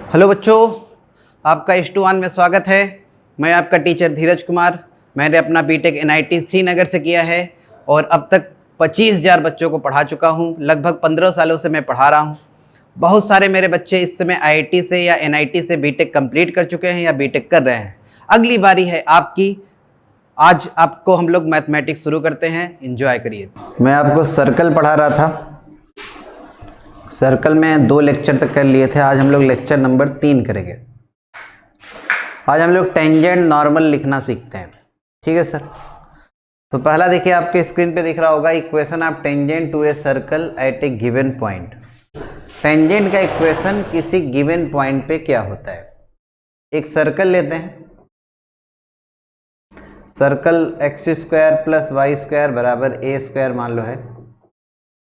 Hello बच्चों, आपका H2 में स्वागत है। मैं आपका टीचर धीरज कुमार। मैंने अपना बीटेक NIT श्रीनगर से किया है और अब तक 25,000 बच्चों को पढ़ा चुका हूं। लगभग 15 सालों से मैं पढ़ा रहा हूं। बहुत सारे मेरे बच्चे इस समय IIT से या NIT से बीटेक कंप्लीट कर चुके हैं या बीटेक कर रहे हैं। अगली बारी है आपकी। आज आपको हम लोग मैथमेटिक्स शुरू करते हैं। एंजॉय करिए। मैं आपको सर्कल पढ़ा रहा था। सर्कल में 2 लेक्चर तक कर लिए थे। आज हम लोग लेक्चर नंबर 3 करेंगे। आज हम लोग टेंजेंट नॉर्मल लिखना सीखते हैं। ठीक है सर। तो पहला देखिए, आपके स्क्रीन पे दिख रहा होगा equation of tangent to a circle at a given point. Tangent का इक्वेशन किसी गिवन पॉइंट पे क्या होता है। एक सर्कल लेते हैं। सर्कल x² + y² बराबर a² मान लो है।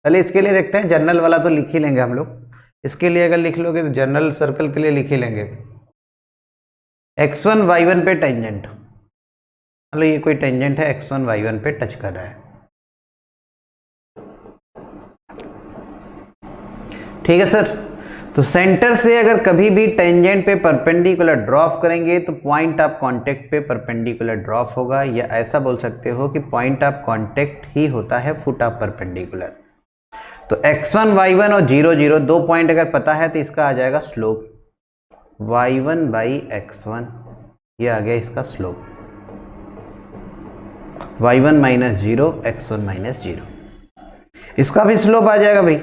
चलिए इसके लिए देखते हैं। जनरल वाला तो लिख ही लेंगे हम लोग। इसके लिए अगर लिख लोगे तो जनरल सर्कल के लिए लिख ही लेंगे। x1 y1 पे टेंजेंट, मतलब ये कोई टेंजेंट है x1 y1 पे टच कर रहा है। ठीक है सर। तो सेंटर से अगर कभी भी टेंजेंट पे परपेंडिकुलर ड्रॉप करेंगे तो पॉइंट ऑफ कांटेक्ट पे परपेंडिकुलर ड्रॉप होगा, या ऐसा बोल सकते हो कि पॉइंट ऑफ कांटेक्ट ही होता है फुट ऑफ परपेंडिकुलर। तो x1 y1 और 0 0 2 पॉइंट अगर पता है तो इसका आ जाएगा स्लोप y1/x1। ये आ गया इसका स्लोप y1 - 0 x1 - 0। इसका भी स्लोप आ जाएगा भाई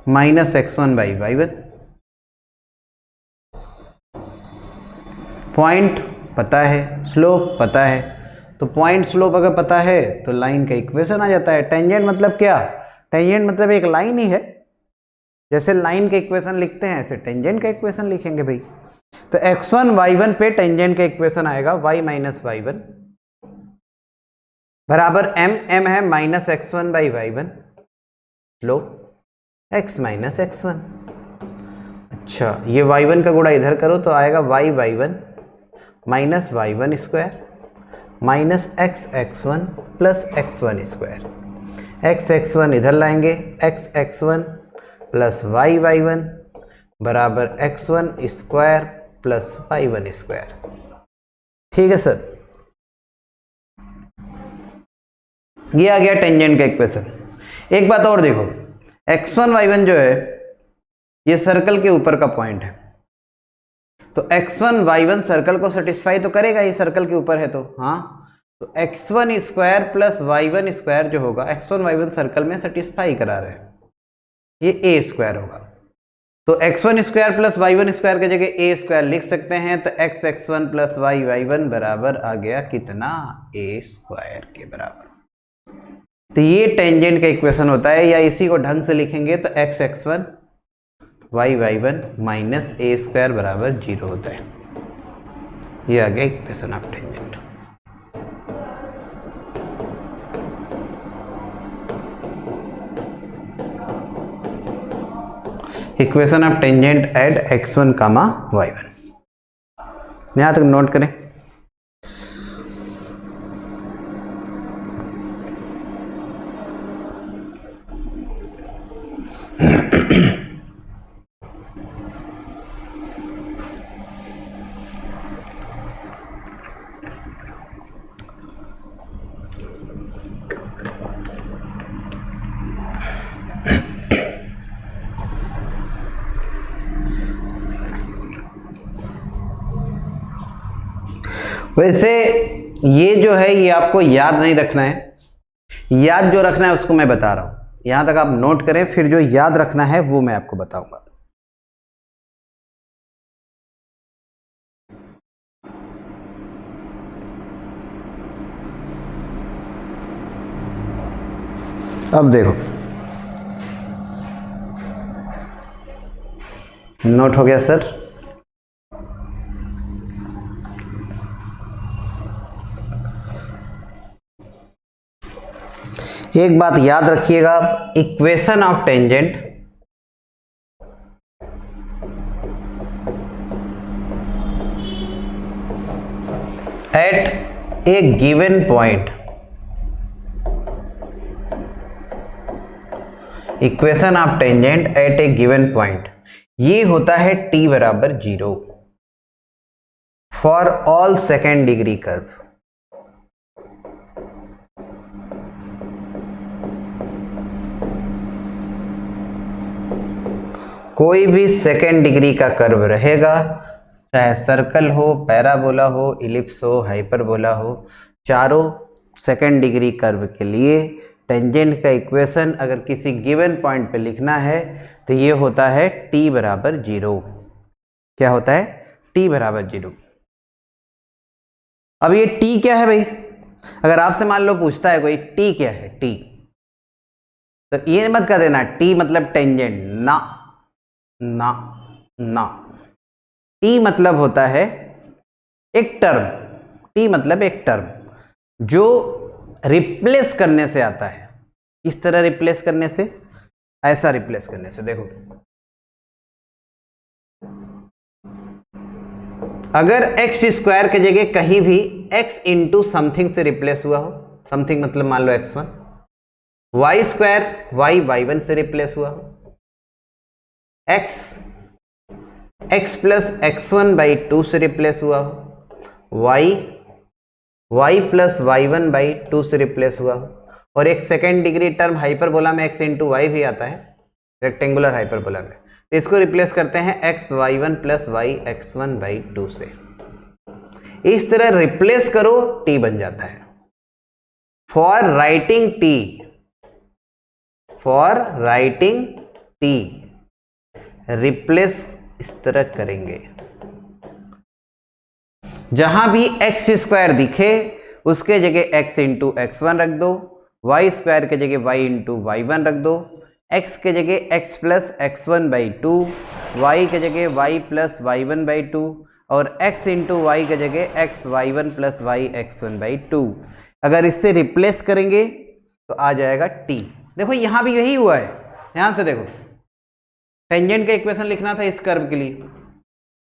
-x1/y1। पॉइंट पता है, स्लोप पता है, तो पॉइंट स्लोप अगर पता है तो लाइन का इक्वेशन आ जाता है। टेंजेंट मतलब क्या? टेंजेंट मतलब एक लाइन ही है। जैसे लाइन का इक्वेशन लिखते हैं ऐसे टेंजेंट का इक्वेशन लिखेंगे भाई। तो x1 y1 पे टेंजेंट का इक्वेशन आएगा y - y1 बराबर m है -x1/y1 लो x - x1। अच्छा, ये y1 का गुणा इधर करो तो आएगा y/y1 - y1² -x(x1) + x1²। x(x1) इधर लाएंगे, x(x1) + y/y1 बराबर x1² + y1²। ठीक है सर। ये आ गया टेंजेंट का इक्वेशन। एक बात और देखो, x1 y1 जो है ये सर्कल के ऊपर का पॉइंट है, तो x1 y1 सर्कल को सेटिस्फाई तो करेगा, ये सर्कल के ऊपर है तो हाँ। तो x1² + y1² जो होगा, x1 y1 सर्कल में सेटिस्फाई करा रहे हैं, ये a² होगा। तो x1² + y1² की जगह a² लिख सकते हैं। तो x(x1) + y/y1 बराबर आ गया कितना? a² के बराबर। तो ये टेंजेंट का इक्वेशन होता है, या इसी को ढंग से लिखेंगे तो x(x1) y/y1 - a² बराबर 0 होता है। ये आ गया equation of tangent. Equation of tangent at x1, y1। यहां तक नोट करें। वैसे ये जो है ये आपको याद नहीं रखना है। याद जो रखना है उसको मैं बता रहा हूं। यहां तक आप नोट करें, फिर जो याद रखना है वो मैं आपको बताऊंगा। अब देखो, नोट हो गया सर। एक बात याद रखिएगा, equation of tangent at a given point, equation of tangent at a given point, ये होता है t बराबर 0 for all second degree curve. कोई भी सेकेंड डिग्री का कर्व रहेगा, चाहे सर्कल हो, पैराबोला हो, इलिप्स हो, हाइपरबोला हो, चारों सेकेंड डिग्री कर्व के लिए टेंजेंट का इक्वेशन अगर किसी गिवन पॉइंट पे लिखना है तो ये होता है t बराबर 0। क्या होता है? t बराबर 0। अब ये t क्या है भाई? अगर आपसे मान लो पूछता है कोई t क्या है, t, तो ये मत कर देना t मतलब टेंजेंट, ना ना ना। t मतलब होता है एक टर्म, t मतलब एक टर्म जो रिप्लेस करने से आता है। इस तरह रिप्लेस करने से, ऐसा रिप्लेस करने से। देखो अगर एक्स स्क्वायर के जगह कहीं भी x इंटू समथिंग से रिप्लेस हुआ हो, समथिंग मतलब मान लो x1, वाई स्क्वायर y1 से रिप्लेस हुआ हो, x प्लस x1 बाई 2 से रिप्लेस हुआ हो, y प्लस y1 बाई 2 से रिप्लेस हुआ हो, और एक सेकेंड डिग्री टर्म हाइपरबोला में x इंटू वाई भी आता है, रेक्टेंगुलर हाइपरबोला में, तो इसको रिप्लेस करते हैं x y1 plus Y x1 by 2 से। इस तरह रिप्लेस करो, t बन जाता है। फॉर राइटिंग t रिप्लेस इस तरह करेंगे, जहां भी एक्स स्क्वायर दिखे उसके जगह x इंटू x1 रख दो, वाई स्क्वायर के जगह y इंटू y1 रख दो, x के जगह x plus x1 by 2, Y के जगह y प्लस y1 बाई 2, और x इंटू वाई के जगह x y1 plus Y x1 by 2। अगर इससे रिप्लेस करेंगे तो आ जाएगा t। देखो यहां भी यही हुआ है, ध्यान से देखो, टेंजेंट का इक्वेशन लिखना था इस कर्व के लिए,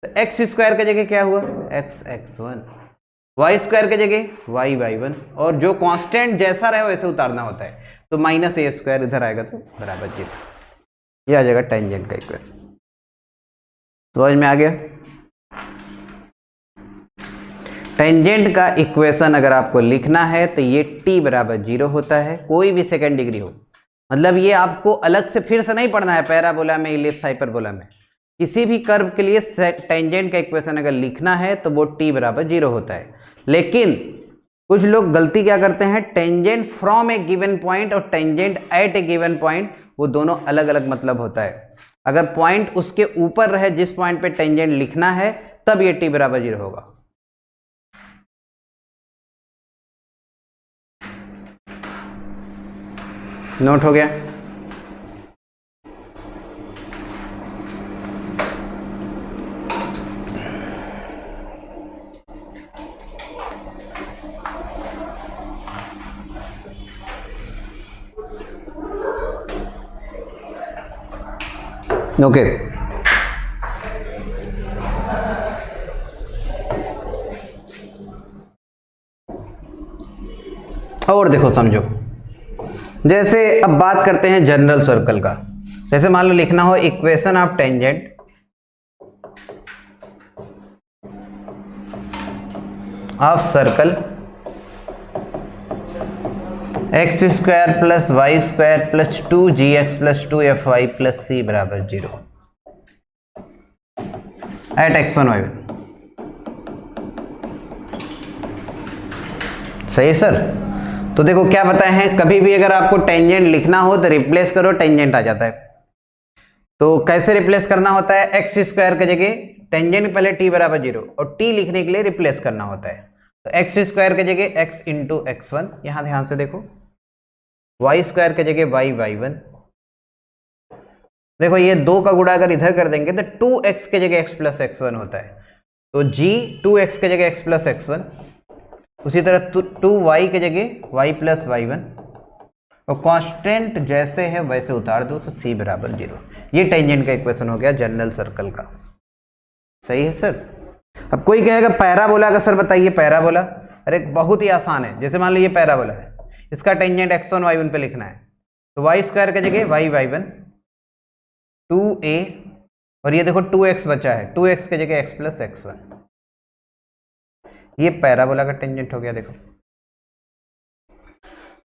तो एक्स स्क्वायर के जगह क्या हुआ, एक्स x1, वाई स्क्वायर के जगह वाई y1, और जो कांस्टेंट जैसा रहे वैसे उतारना होता है, तो माइनस ए स्क्वायर इधर आएगा तो बराबर 0। ये आ जाएगा टेंजेंट का इक्वेशन। समझ में आ गया? टेंजेंट का इक्वेशन अगर आपको लिखना है तो ये t बराबर 0 होता है, कोई भी सेकेंड डिग्री हो। मतलब ये आपको अलग से फिर से नहीं पढ़ना है, पैराबोला में, इलिप्स, हाइपरबोला में, किसी भी कर्व के लिए टेंजेंट का इक्वेशन अगर लिखना है तो वो t बराबर 0 होता है। लेकिन कुछ लोग गलती क्या करते हैं, tangent from a given point और tangent at a given point, वो दोनों अलग अलग मतलब होता है। अगर पॉइंट उसके ऊपर रहे जिस पॉइंट पे टेंजेंट लिखना है तब ये t बराबर 0 होगा। नोट हो गया? ओके और देखो समझो, जैसे अब बात करते हैं जनरल सर्कल का। जैसे मान लो लिखना हो equation of tangent of circle X square plus Y square plus 2gx plus 2fy plus c बराबर 0 एट x1 y1। सही है सर? तो देखो क्या बताए हैं, कभी भी अगर आपको टेंजेंट लिखना हो तो रिप्लेस करो, टेंजेंट आ जाता है। तो कैसे रिप्लेस करना होता है, एक्स स्क्वायर के जगह टेंजेंट पहले t बराबर 0 और t लिखने के लिए रिप्लेस करना होता है। तो एक्स स्क्वायर के जगह x इंटू x1, यहां ध्यान से देखो, वाई स्क्वायर के जगह वाई y1, देखो ये 2 का गुणा अगर इधर कर देंगे तो 2x के जगह x प्लस x1 होता है, तो g 2x के जगह x प्लस x1, उसी तरह 2y के जगह y प्लस y1, और कांस्टेंट जैसे है वैसे उतार दो तो c बराबर 0। ये टेंजेंट का इक्वेशन हो गया जनरल सर्कल का। सही है सर? अब कोई कहेगा पैराबोला का सर बताइए पैराबोला। अरे बहुत ही आसान है, जैसे मान लो ये पैराबोला है, इसका टेंजेंट x1 y1 पे लिखना है, तो वाई स्क्वायर के जगह वाई y1, 2a और ये देखो 2x बचा है, 2x की जगह x प्लस x1, ये पैराबोला का टेंजेंट हो गया। देखो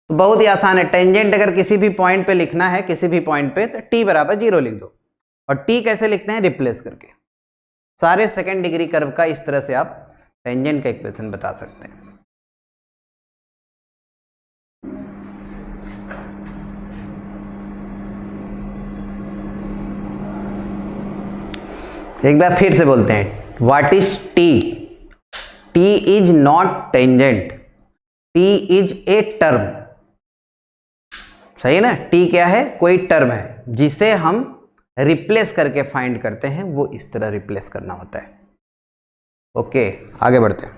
तो बहुत ही आसान है, टेंजेंट अगर किसी भी पॉइंट पे लिखना है, किसी भी पॉइंट पे, तो t बराबर 0 लिख दो। और t कैसे लिखते हैं? रिप्लेस करके। सारे सेकंड डिग्री कर्व का इस तरह से आप टेंजेंट का इक्वेशन बता सकते हैं। एक बार फिर से बोलते हैं, what is T? T is not tangent, T is a term. सही है ना? टी क्या है? कोई टर्म है जिसे हम रिप्लेस करके फाइंड करते हैं, वो इस तरह रिप्लेस करना होता है। ओके, आगे बढ़ते हैं।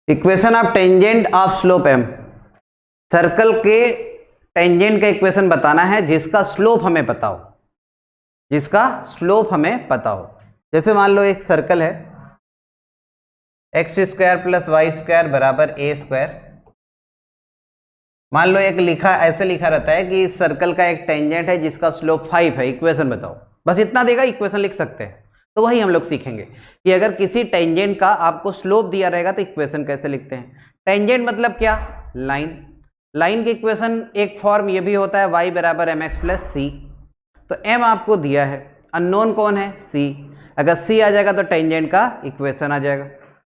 Equation of tangent of slope M, circle के टेंजेंट का इक्वेशन बताना है जिसका स्लोप हमें पता हो, जिसका स्लोप हमें पता हो। जैसे मान लो एक सर्कल है, X square plus Y square बराबर ए स्क्वायर। मान लो एक ऐसे लिखा रहता है कि इस सर्कल का एक टेंजेंट है जिसका स्लोप 5 है, इक्वेशन बताओ। बस इतना देगा, इक्वेशन लिख सकते हैं। तो वही हम लोग सीखेंगे कि अगर किसी टेंजेंट का आपको स्लोप दिया रहेगा तो इक्वेशन कैसे लिखते हैं। टेंजेंट मतलब क्या? लाइन। लाइन की इक्वेशन एक फॉर्म ये भी होता है, y बराबर mx प्लस सी। तो m आपको दिया है, अननोन कौन है? c। अगर c आ जाएगा तो टेंजेंट का इक्वेशन आ जाएगा।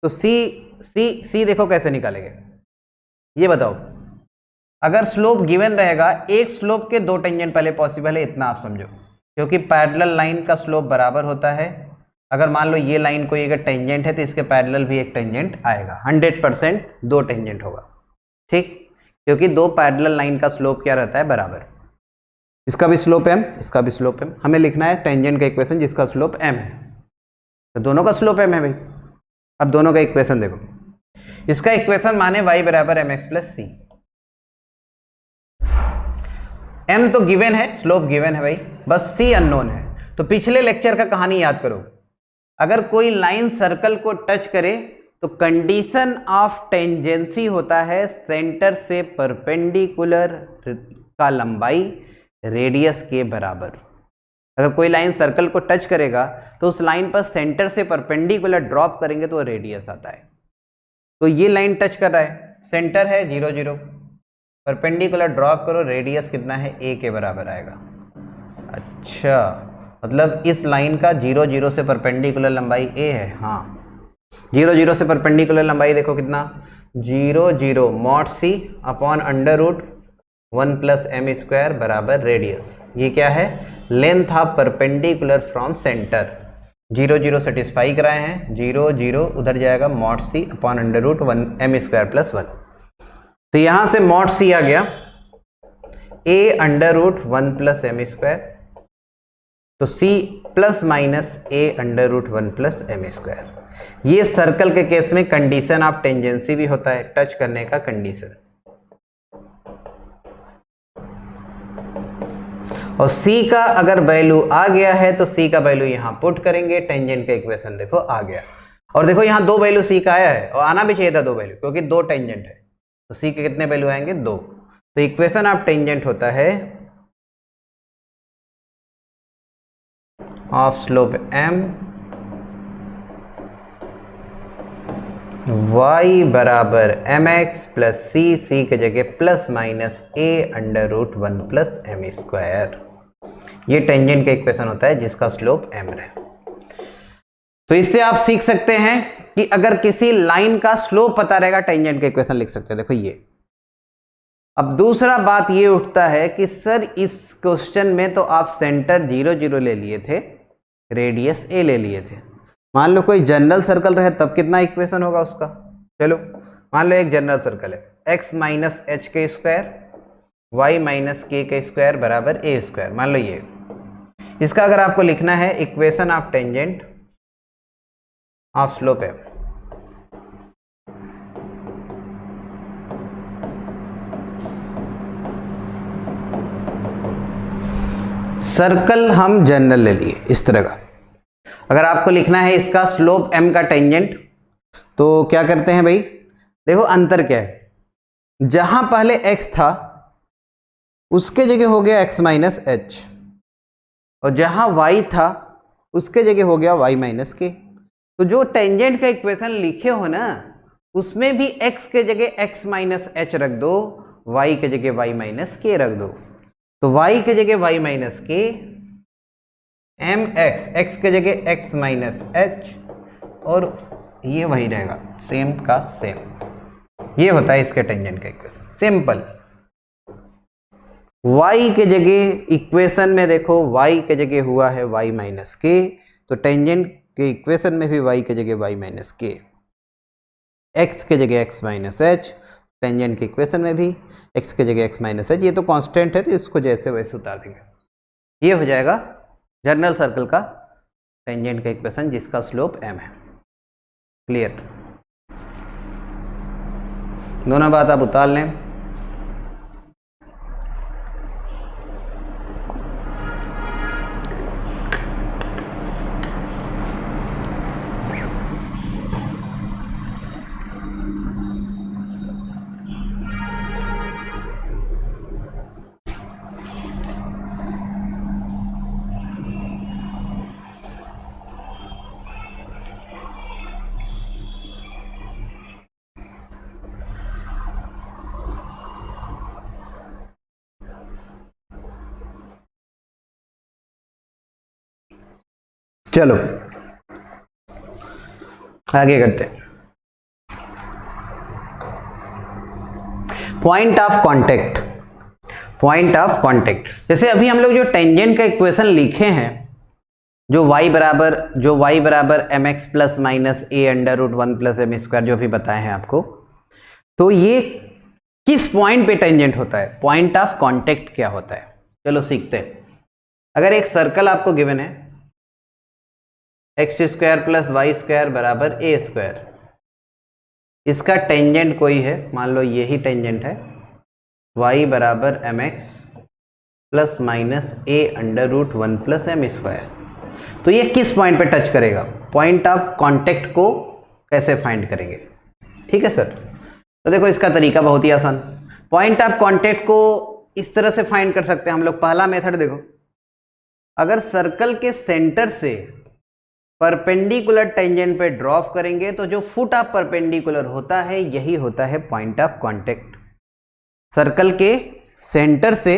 तो c देखो कैसे निकालेंगे, ये बताओ। अगर स्लोप गिवन रहेगा, एक स्लोप के दो टेंजेंट पहले पॉसिबल है, इतना आप समझो, क्योंकि पैरेलल लाइन का स्लोप बराबर होता है। अगर मान लो ये लाइन कोई अगर टेंजेंट है तो इसके पैरेलल भी एक टेंजेंट आएगा, 100% दो टेंजेंट होगा, ठीक? क्योंकि दो पैरेलल लाइन का स्लोप क्या रहता है? बराबर। इसका भी स्लोप m, इसका भी स्लोप m। हमें लिखना है टेंजेंट का इक्वेशन जिसका स्लोप m है, तो दोनों का स्लोप m है भाई। अब दोनों का इक्वेशन देखो, इसका इक्वेशन माने y बराबर mx प्लस सी। m तो गिवन है, स्लोप गिवन है भाई, बस c अननोन है। तो पिछले लेक्चर का कहानी याद करो, अगर कोई लाइन सर्कल को टच करे तो कंडीशन ऑफ टेंजेंसी होता है सेंटर से परपेंडिकुलर का लंबाई रेडियस के बराबर। अगर कोई लाइन सर्कल को टच करेगा तो उस लाइन पर सेंटर से परपेंडिकुलर ड्रॉप करेंगे तो रेडियस आता है। तो ये लाइन टच कर रहा है, सेंटर है 0 0, परपेंडिकुलर ड्रॉप करो, रेडियस कितना है? a के बराबर आएगा। अच्छा, मतलब इस लाइन का 0 0 से परपेंडिकुलर लंबाई a है। हाँ, 0 0 से परपेंडिकुलर लंबाई देखो कितना? 0 0 mod c upon under root 1 plus M square बराबर रेडियस। ये क्या है? Length of perpendicular from centre. 0 0 satisfy कराए हैं, 0 0 उधर जाएगा, mod c upon under root 1 M square plus 1। तो यहां से मॉड c आ गया a under root 1 plus M square, तो c plus minus a under root 1 plus M square. ये सर्कल के केस में कंडीशन ऑफ टेंजेंसी भी होता है, टच करने का कंडीशन। और c का अगर वैल्यू आ गया है तो c का वैल्यू यहां पुट करेंगे, टेंजेंट का इक्वेशन देखो आ गया। और देखो यहां दो वैल्यू c का आया है, और आना भी चाहिए था दो वैल्यू, क्योंकि दो टेंजेंट है। तो c के कितने वैल्यू आएंगे? 2। तो इक्वेशन ऑफ टेंजेंट होता है ऑफ स्लोप m y बराबर mx प्लस c की जगह plus minus a under root 1 plus M square. ये टेंजेंट का इक्वेशन होता है जिसका स्लोप m है। तो इससे आप सीख सकते हैं कि अगर किसी लाइन का स्लोप पता रहेगा, टेंजेंट का इक्वेशन लिख सकते हैं। देखो ये। अब दूसरा बात ये उठता है कि सर इस क्वेश्चन में तो आप सेंटर 0 0 ले लिए थे, रेडियस a ले लिए थे। मान लो कोई जनरल सर्कल रहे तब कितना इक्वेशन होगा उसका? चलो मान लो एक जनरल सर्कल है, x माइनस एच के स्क्वायर y माइनस के का स्क्वायर बराबर a स्क्वायर। मान लो ये, इसका अगर आपको लिखना है equation of tangent of slope है, सर्कल हम जनरल ले लिए इस तरह का। अगर आपको लिखना है इसका स्लोप m का टेंजेंट, तो क्या करते हैं भाई? देखो अंतर क्या है, जहां पहले x था उसके जगह हो गया x माइनस एच, और जहां y था उसके जगह हो गया y माइनस के। तो जो टेंजेंट का इक्वेशन लिखे हो ना उसमें भी x के जगह x माइनस एच रख दो, y के जगह y माइनस के रख दो। तो y के जगह y माइनस के, एम x के जगह x माइनस एच, और ये वही रहेगा सेम का सेम। ये होता है इसके टेंजेंट का इक्वेशन, सिंपल। y के जगह इक्वेशन में देखो y के जगह हुआ है y माइनस के, तो टेंजेंट के इक्वेशन में भी y के जगह y माइनस के, x के जगह x माइनस एच, टेंजेंट के इक्वेशन में भी x के जगह x माइनस एच। ये तो कांस्टेंट है तो इसको जैसे वैसे उतार देंगे। ये हो जाएगा जनरल सर्कल का टेंजेंट का इक्वेशन जिसका स्लोप m है। क्लियर? दोनों बात आप उतार लें। चलो आगे करते हैं। Point of contact. Point of contact, जैसे अभी हम लोग जो टेंजेंट का इक्वेशन लिखे हैं, जो y बराबर m x plus minus a under root 1 plus M square जो भी बताए हैं आपको, तो ये किस पॉइंट पे टेंजेंट होता है, पॉइंट ऑफ कांटेक्ट क्या होता है, चलो सीखते हैं। अगर एक सर्कल आपको गिवन है X square plus Y square बराबर ए स्क्वायर, इसका टेंजेंट कोई है, मान लो यही टेंजेंट है y बराबर m x plus minus a under root 1 plus M square, तो ये किस पॉइंट पे टच करेगा, पॉइंट ऑफ कांटेक्ट को कैसे फाइंड करेंगे। ठीक है सर, तो देखो इसका तरीका बहुत ही आसान। पॉइंट ऑफ कांटेक्ट को इस तरह से फाइंड कर सकते हैं हम लोग। पहला मेथड देखो, अगर सर्कल के सेंटर से परपेंडिकुलर टेंजेंट पे ड्रॉप करेंगे तो जो फुट ऑफ परपेंडिकुलर होता है यही होता है पॉइंट ऑफ कांटेक्ट। सर्कल के सेंटर से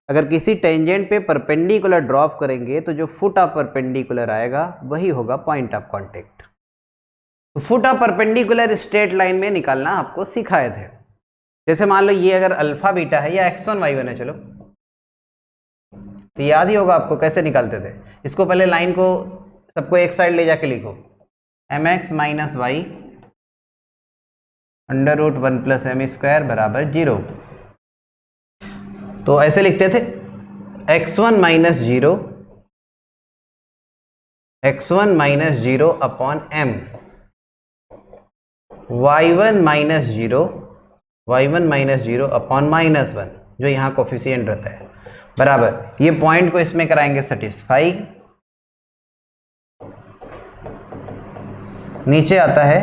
अगर किसी टेंजेंट पे परपेंडिकुलर ड्रॉप करेंगे तो जो फुट ऑफ परपेंडिकुलर आएगा वही होगा पॉइंट ऑफ कांटेक्ट। तो foot of perpendicular straight line में निकालना आपको सिखाए थे। जैसे मान लो ये अगर अल्फा बीटा है या x1 y1 है, चलो तो याद ही होगा आपको कैसे निकालते थे। इसको पहले लाइन को सबको एक साइड ले जाके लिखो, M X minus Y under root 1 plus M square बराबर 0। तो ऐसे लिखते थे x1 minus 0, x1 minus 0 upon m, y1 minus 0, y1 minus 0 upon minus 1, जो यहाँ कोफिशिएंट रहता है, बराबर ये पॉइंट को इसमें कराएंगे सेटिस्फाई। नीचे आता है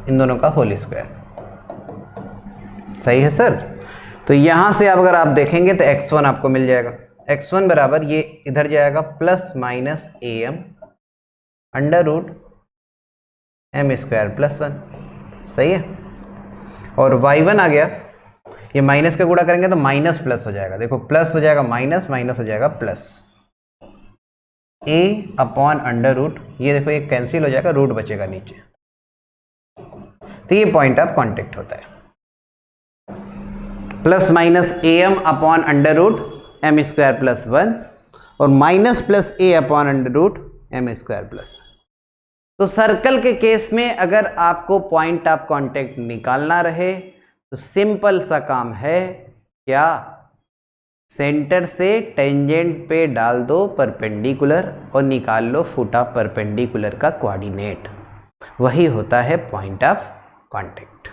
इन दोनों का होल स्क्वायर। सही है सर। तो यहां से अब अगर आप देखेंगे तो x1 आपको मिल जाएगा, x1 बराबर ये इधर जाएगा plus minus am under root M square plus 1। सही है। और y1 आ गया, ये माइनस का गुणा करेंगे तो माइनस प्लस हो जाएगा, देखो प्लस हो जाएगा माइनस, माइनस हो जाएगा plus, a upon under root, ये देखो ये कैंसिल हो जाएगा, रूट बचेगा नीचे। तो ये पॉइंट ऑफ कांटेक्ट होता है, plus minus am upon under root M square plus 1 और minus plus a upon under root M square plus 1। तो सर्कल के केस में अगर आपको पॉइंट ऑफ कांटेक्ट निकालना रहे तो सिंपल सा काम है, क्या, सेंटर से टेंजेंट पे डाल दो परपेंडिकुलर और निकाल लो फुट ऑफ परपेंडिकुलर का कोऑर्डिनेट, वही होता है पॉइंट ऑफ कांटेक्ट।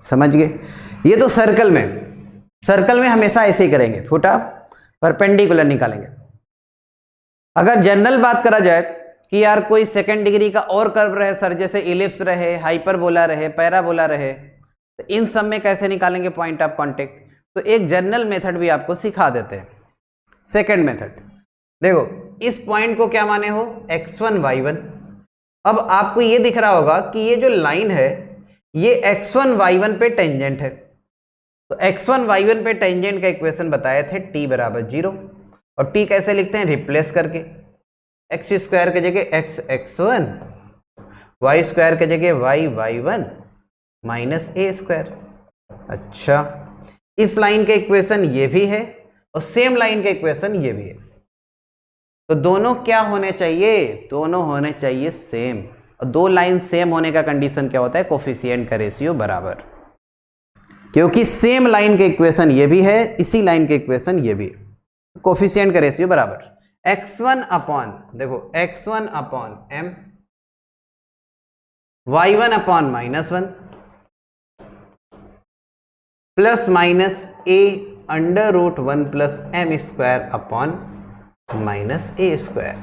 समझ गए। ये तो सर्कल में हमेशा ऐसे ही करेंगे, फुट ऑफ परपेंडिकुलर निकालेंगे। अगर जनरल बात करा जाए कि यार कोई सेकंड डिग्री का और कर्व रहे सर, जैसे इलिप्स रहे, हाइपरबोला रहे, पैराबोला रहे, तो इन सब में कैसे निकालेंगे पॉइंट ऑफ कांटेक्ट, तो एक जनरल मेथड भी आपको सिखा देते हैं। सेकंड मेथड, देखो इस पॉइंट को क्या माने हो, x1 y1। अब आपको ये दिख रहा होगा कि ये जो लाइन है ये x1 y1 पे टेंजेंट है। तो x1 y1 पे टेंजेंट का इक्वेशन बताए थे t बराबर 0। और t कैसे लिखते हैं, रिप्लेस करके, एक्स स्क्वायर के जगह x x1, वाई स्क्वायर के जगह y y1 माइनस ए स्क्वायर। अच्छा, इस लाइन का इक्वेशन ये भी है और सेम लाइन का इक्वेशन ये भी है। तो दोनों क्या होने चाहिए, दोनों होने चाहिए सेम। और दो लाइन सेम होने का कंडीशन क्या होता है, कोफिशिएंट का रेशियो बराबर। क्योंकि सेम लाइन के इक्वेशन ये भी है, इसी लाइन के इक्वेशन ये भी है, कोफिशिएंट का रेशियो बराबर। x1 अपॉन, देखो x1 upon m, y1 upon -1 plus minus a under root 1 plus m square upon minus A square.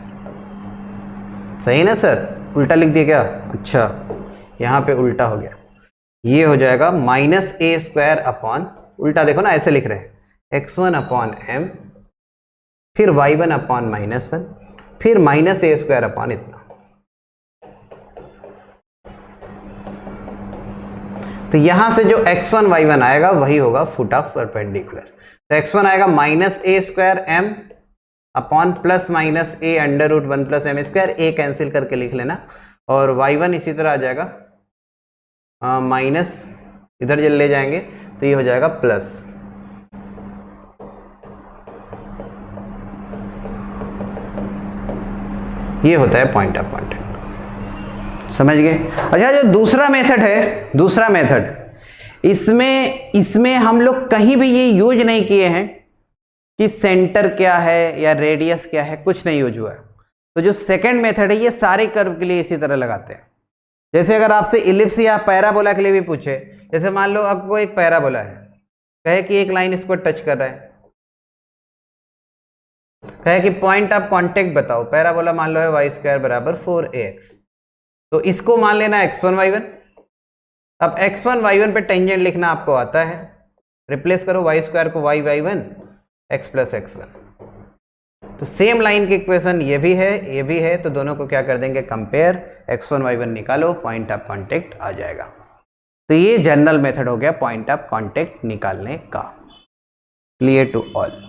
सही ना सर, उल्टा लिख दिया क्या, अच्छा यहां पे उल्टा हो गया, ये हो जाएगा माइनस ए स्क्वायर अपॉन, उल्टा देखो ना ऐसे लिख रहे हैं, x1 अपॉन m, फिर y1 अपॉन -1, फिर माइनस ए स्क्वायर अपॉन इतना। तो यहां से जो x1 y1 आएगा वही होगा फुट ऑफ परपेंडिकुलर। तो x1 आएगा minus A square m upon plus minus a under root 1 plus M square, a cancel करके लिख लेना। और y1 इसी तरह आ जाएगा, माइनस इधर जब ले जाएंगे तो ये हो जाएगा प्लस। ये होता है पॉइंट ऑफ कांटेक्ट, समझ गए। अच्छा, जो दूसरा मेथड है, दूसरा मेथड, इसमें हम लोग कहीं भी ये यूज नहीं किए हैं कि सेंटर क्या है या रेडियस क्या है, कुछ नहीं यूज हुआ है। तो जो सेकंड मेथड है ये सारे कर्व के लिए इसी तरह लगाते हैं। जैसे अगर आपसे इलिप्स या पैराबोला के लिए भी पूछे, जैसे मान लो आपको एक पैराबोला है, कहे कि एक लाइन इसको टच कर रहा है, कहे कि पॉइंट ऑफ कांटेक्ट बताओ, पैराबोला मान लो है वाई स्क्वायर बराबर 4ax, तो इसको मान लेना x1 y1। अब x1 y1 पे टेंजेंट लिखना आपको आता है, रिप्लेस करो वाई स्क्वायर को y y1 x plus x1। तो सेम लाइन की इक्वेशन ये भी है, ये भी है, तो दोनों को क्या कर देंगे, कंपेयर, x1 y1 निकालो, पॉइंट ऑफ कांटेक्ट आ जाएगा। तो ये जनरल मेथड हो गया पॉइंट ऑफ कांटेक्ट निकालने का। Clear to all.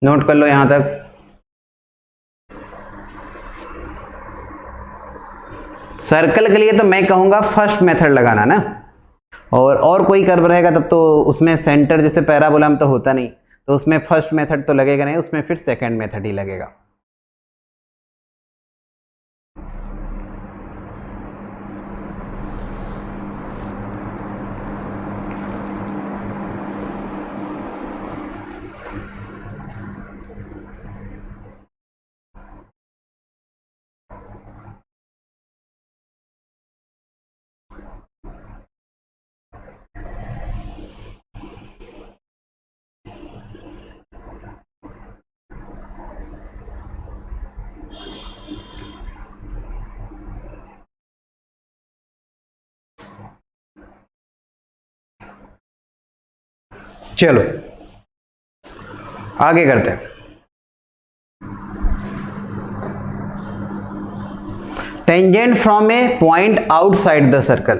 नोट कर लो यहां तक। सर्कल के लिए तो मैं कहूंगा फर्स्ट मेथड लगाना ना, और कोई कर्व रहेगा तब तो उसमें सेंटर जैसे पैराबोला में तो होता नहीं, तो उसमें फर्स्ट मेथड तो लगेगा नहीं, उसमें फिर सेकंड मेथड ही लगेगा। चलो आगे करते हैं। Tangent from A point outside the circle.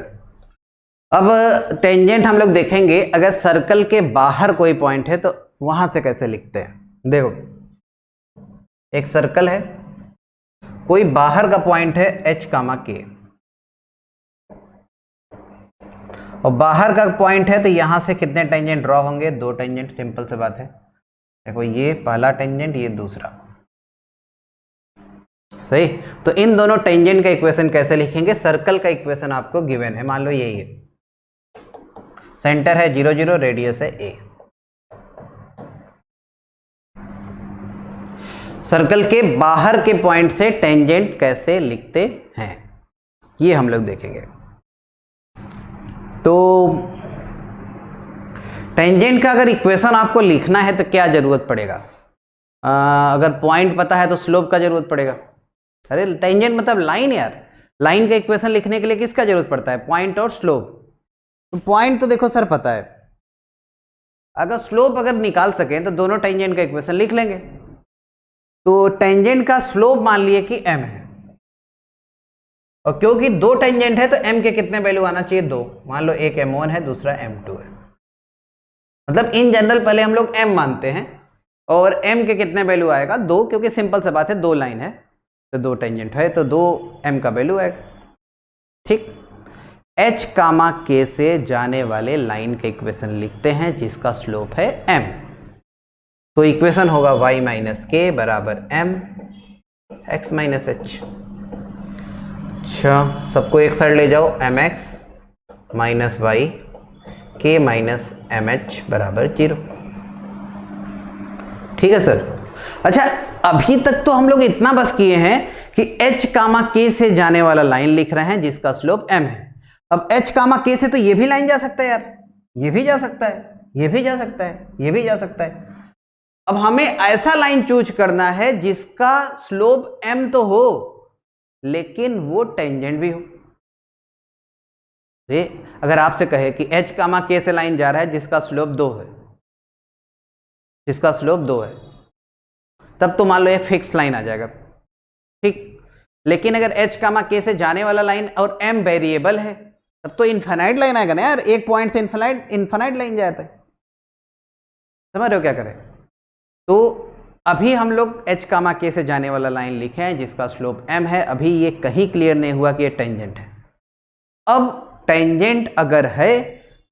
अब टेंजेंट हम लोग देखेंगे अगर सर्कल के बाहर कोई पॉइंट है तो वहां से कैसे लिखते हैं। देखो एक सर्कल है, कोई बाहर का पॉइंट है h, k, और बाहर का पॉइंट है तो यहां से कितने टेंजेंट ड्रॉ होंगे, दो टेंजेंट, सिंपल सी बात है। देखो ये पहला टेंजेंट, ये दूसरा, सही। तो इन दोनों टेंजेंट का इक्वेशन कैसे लिखेंगे, सर्कल का इक्वेशन आपको गिवन है, मान लो यही है, सेंटर है 0 0, रेडियस है a। सर्कल के बाहर के पॉइंट से टेंजेंट कैसे लिखते हैं ये हम लोग देखेंगे। तो टेंजेंट का अगर इक्वेशन आपको लिखना है तो क्या जरूरत पड़ेगा, अगर पॉइंट पता है तो स्लोप का जरूरत पड़ेगा। अरे टेंजेंट मतलब लाइन यार, लाइन का इक्वेशन लिखने के लिए किसका जरूरत पड़ता है, पॉइंट और स्लोप। तो पॉइंट तो देखो सर पता है, अगर स्लोप अगर निकाल सकें तो दोनों टेंजेंट का इक्वेशन लिख लेंगे। तो टेंजेंट का स्लोप मान लिए कि m है, और क्योंकि दो टेंजेंट है तो m के कितने वैल्यू आना चाहिए, दो। मान लो एक m1 है दूसरा m2 है, मतलब इन जनरल पहले हम लोग m मानते हैं और m के कितने वैल्यू आएगा, दो, क्योंकि सिंपल सा बात है, दो लाइन है तो दो टेंजेंट है तो दो m का वैल्यू आएगा। ठीक, h कामा k से जाने वाले लाइन के इक्वेशन लिखते हैं जिसका स्लोप है m। तो इक्वेशन होगा y माइनस के बराबर m x माइनस h। अच्छा, सबको एक साइड ले जाओ, mx minus Y k minus mh बराबर 0। ठीक है सर। अच्छा, अभी तक तो हम लोग इतना बस किए हैं कि h कामा k से जाने वाला लाइन लिख रहे हैं जिसका स्लोप m है। अब h कामा k से तो ये भी लाइन जा सकता है यार, ये भी जा सकता है, ये भी जा सकता है, ये भी जा सकता है। अब हमें ऐसा लाइन चूज करना है जिसका स्लोप m तो हो लेकिन वो टेंजेंट भी हो। अगर आपसे कहे कि h कामा k से लाइन जा रहा है जिसका स्लोप 2 है, जिसका स्लोप 2 है, तब तो मान लो ये फिक्स लाइन आ जाएगा। ठीक, लेकिन अगर h कामा k से जाने वाला लाइन और m वेरिएबल है तब तो इनफाइनाइट लाइन आएगा ना यार, एक पॉइंट से इनफाइनाइट लाइन जाता है। समझ रहे हो क्या करें? तो अभी हम लोग h कामा k से जाने वाला लाइन लिखे हैं जिसका स्लोप m है। अभी ये कहीं क्लियर नहीं हुआ कि ये टेंजेंट है। अब टेंजेंट अगर है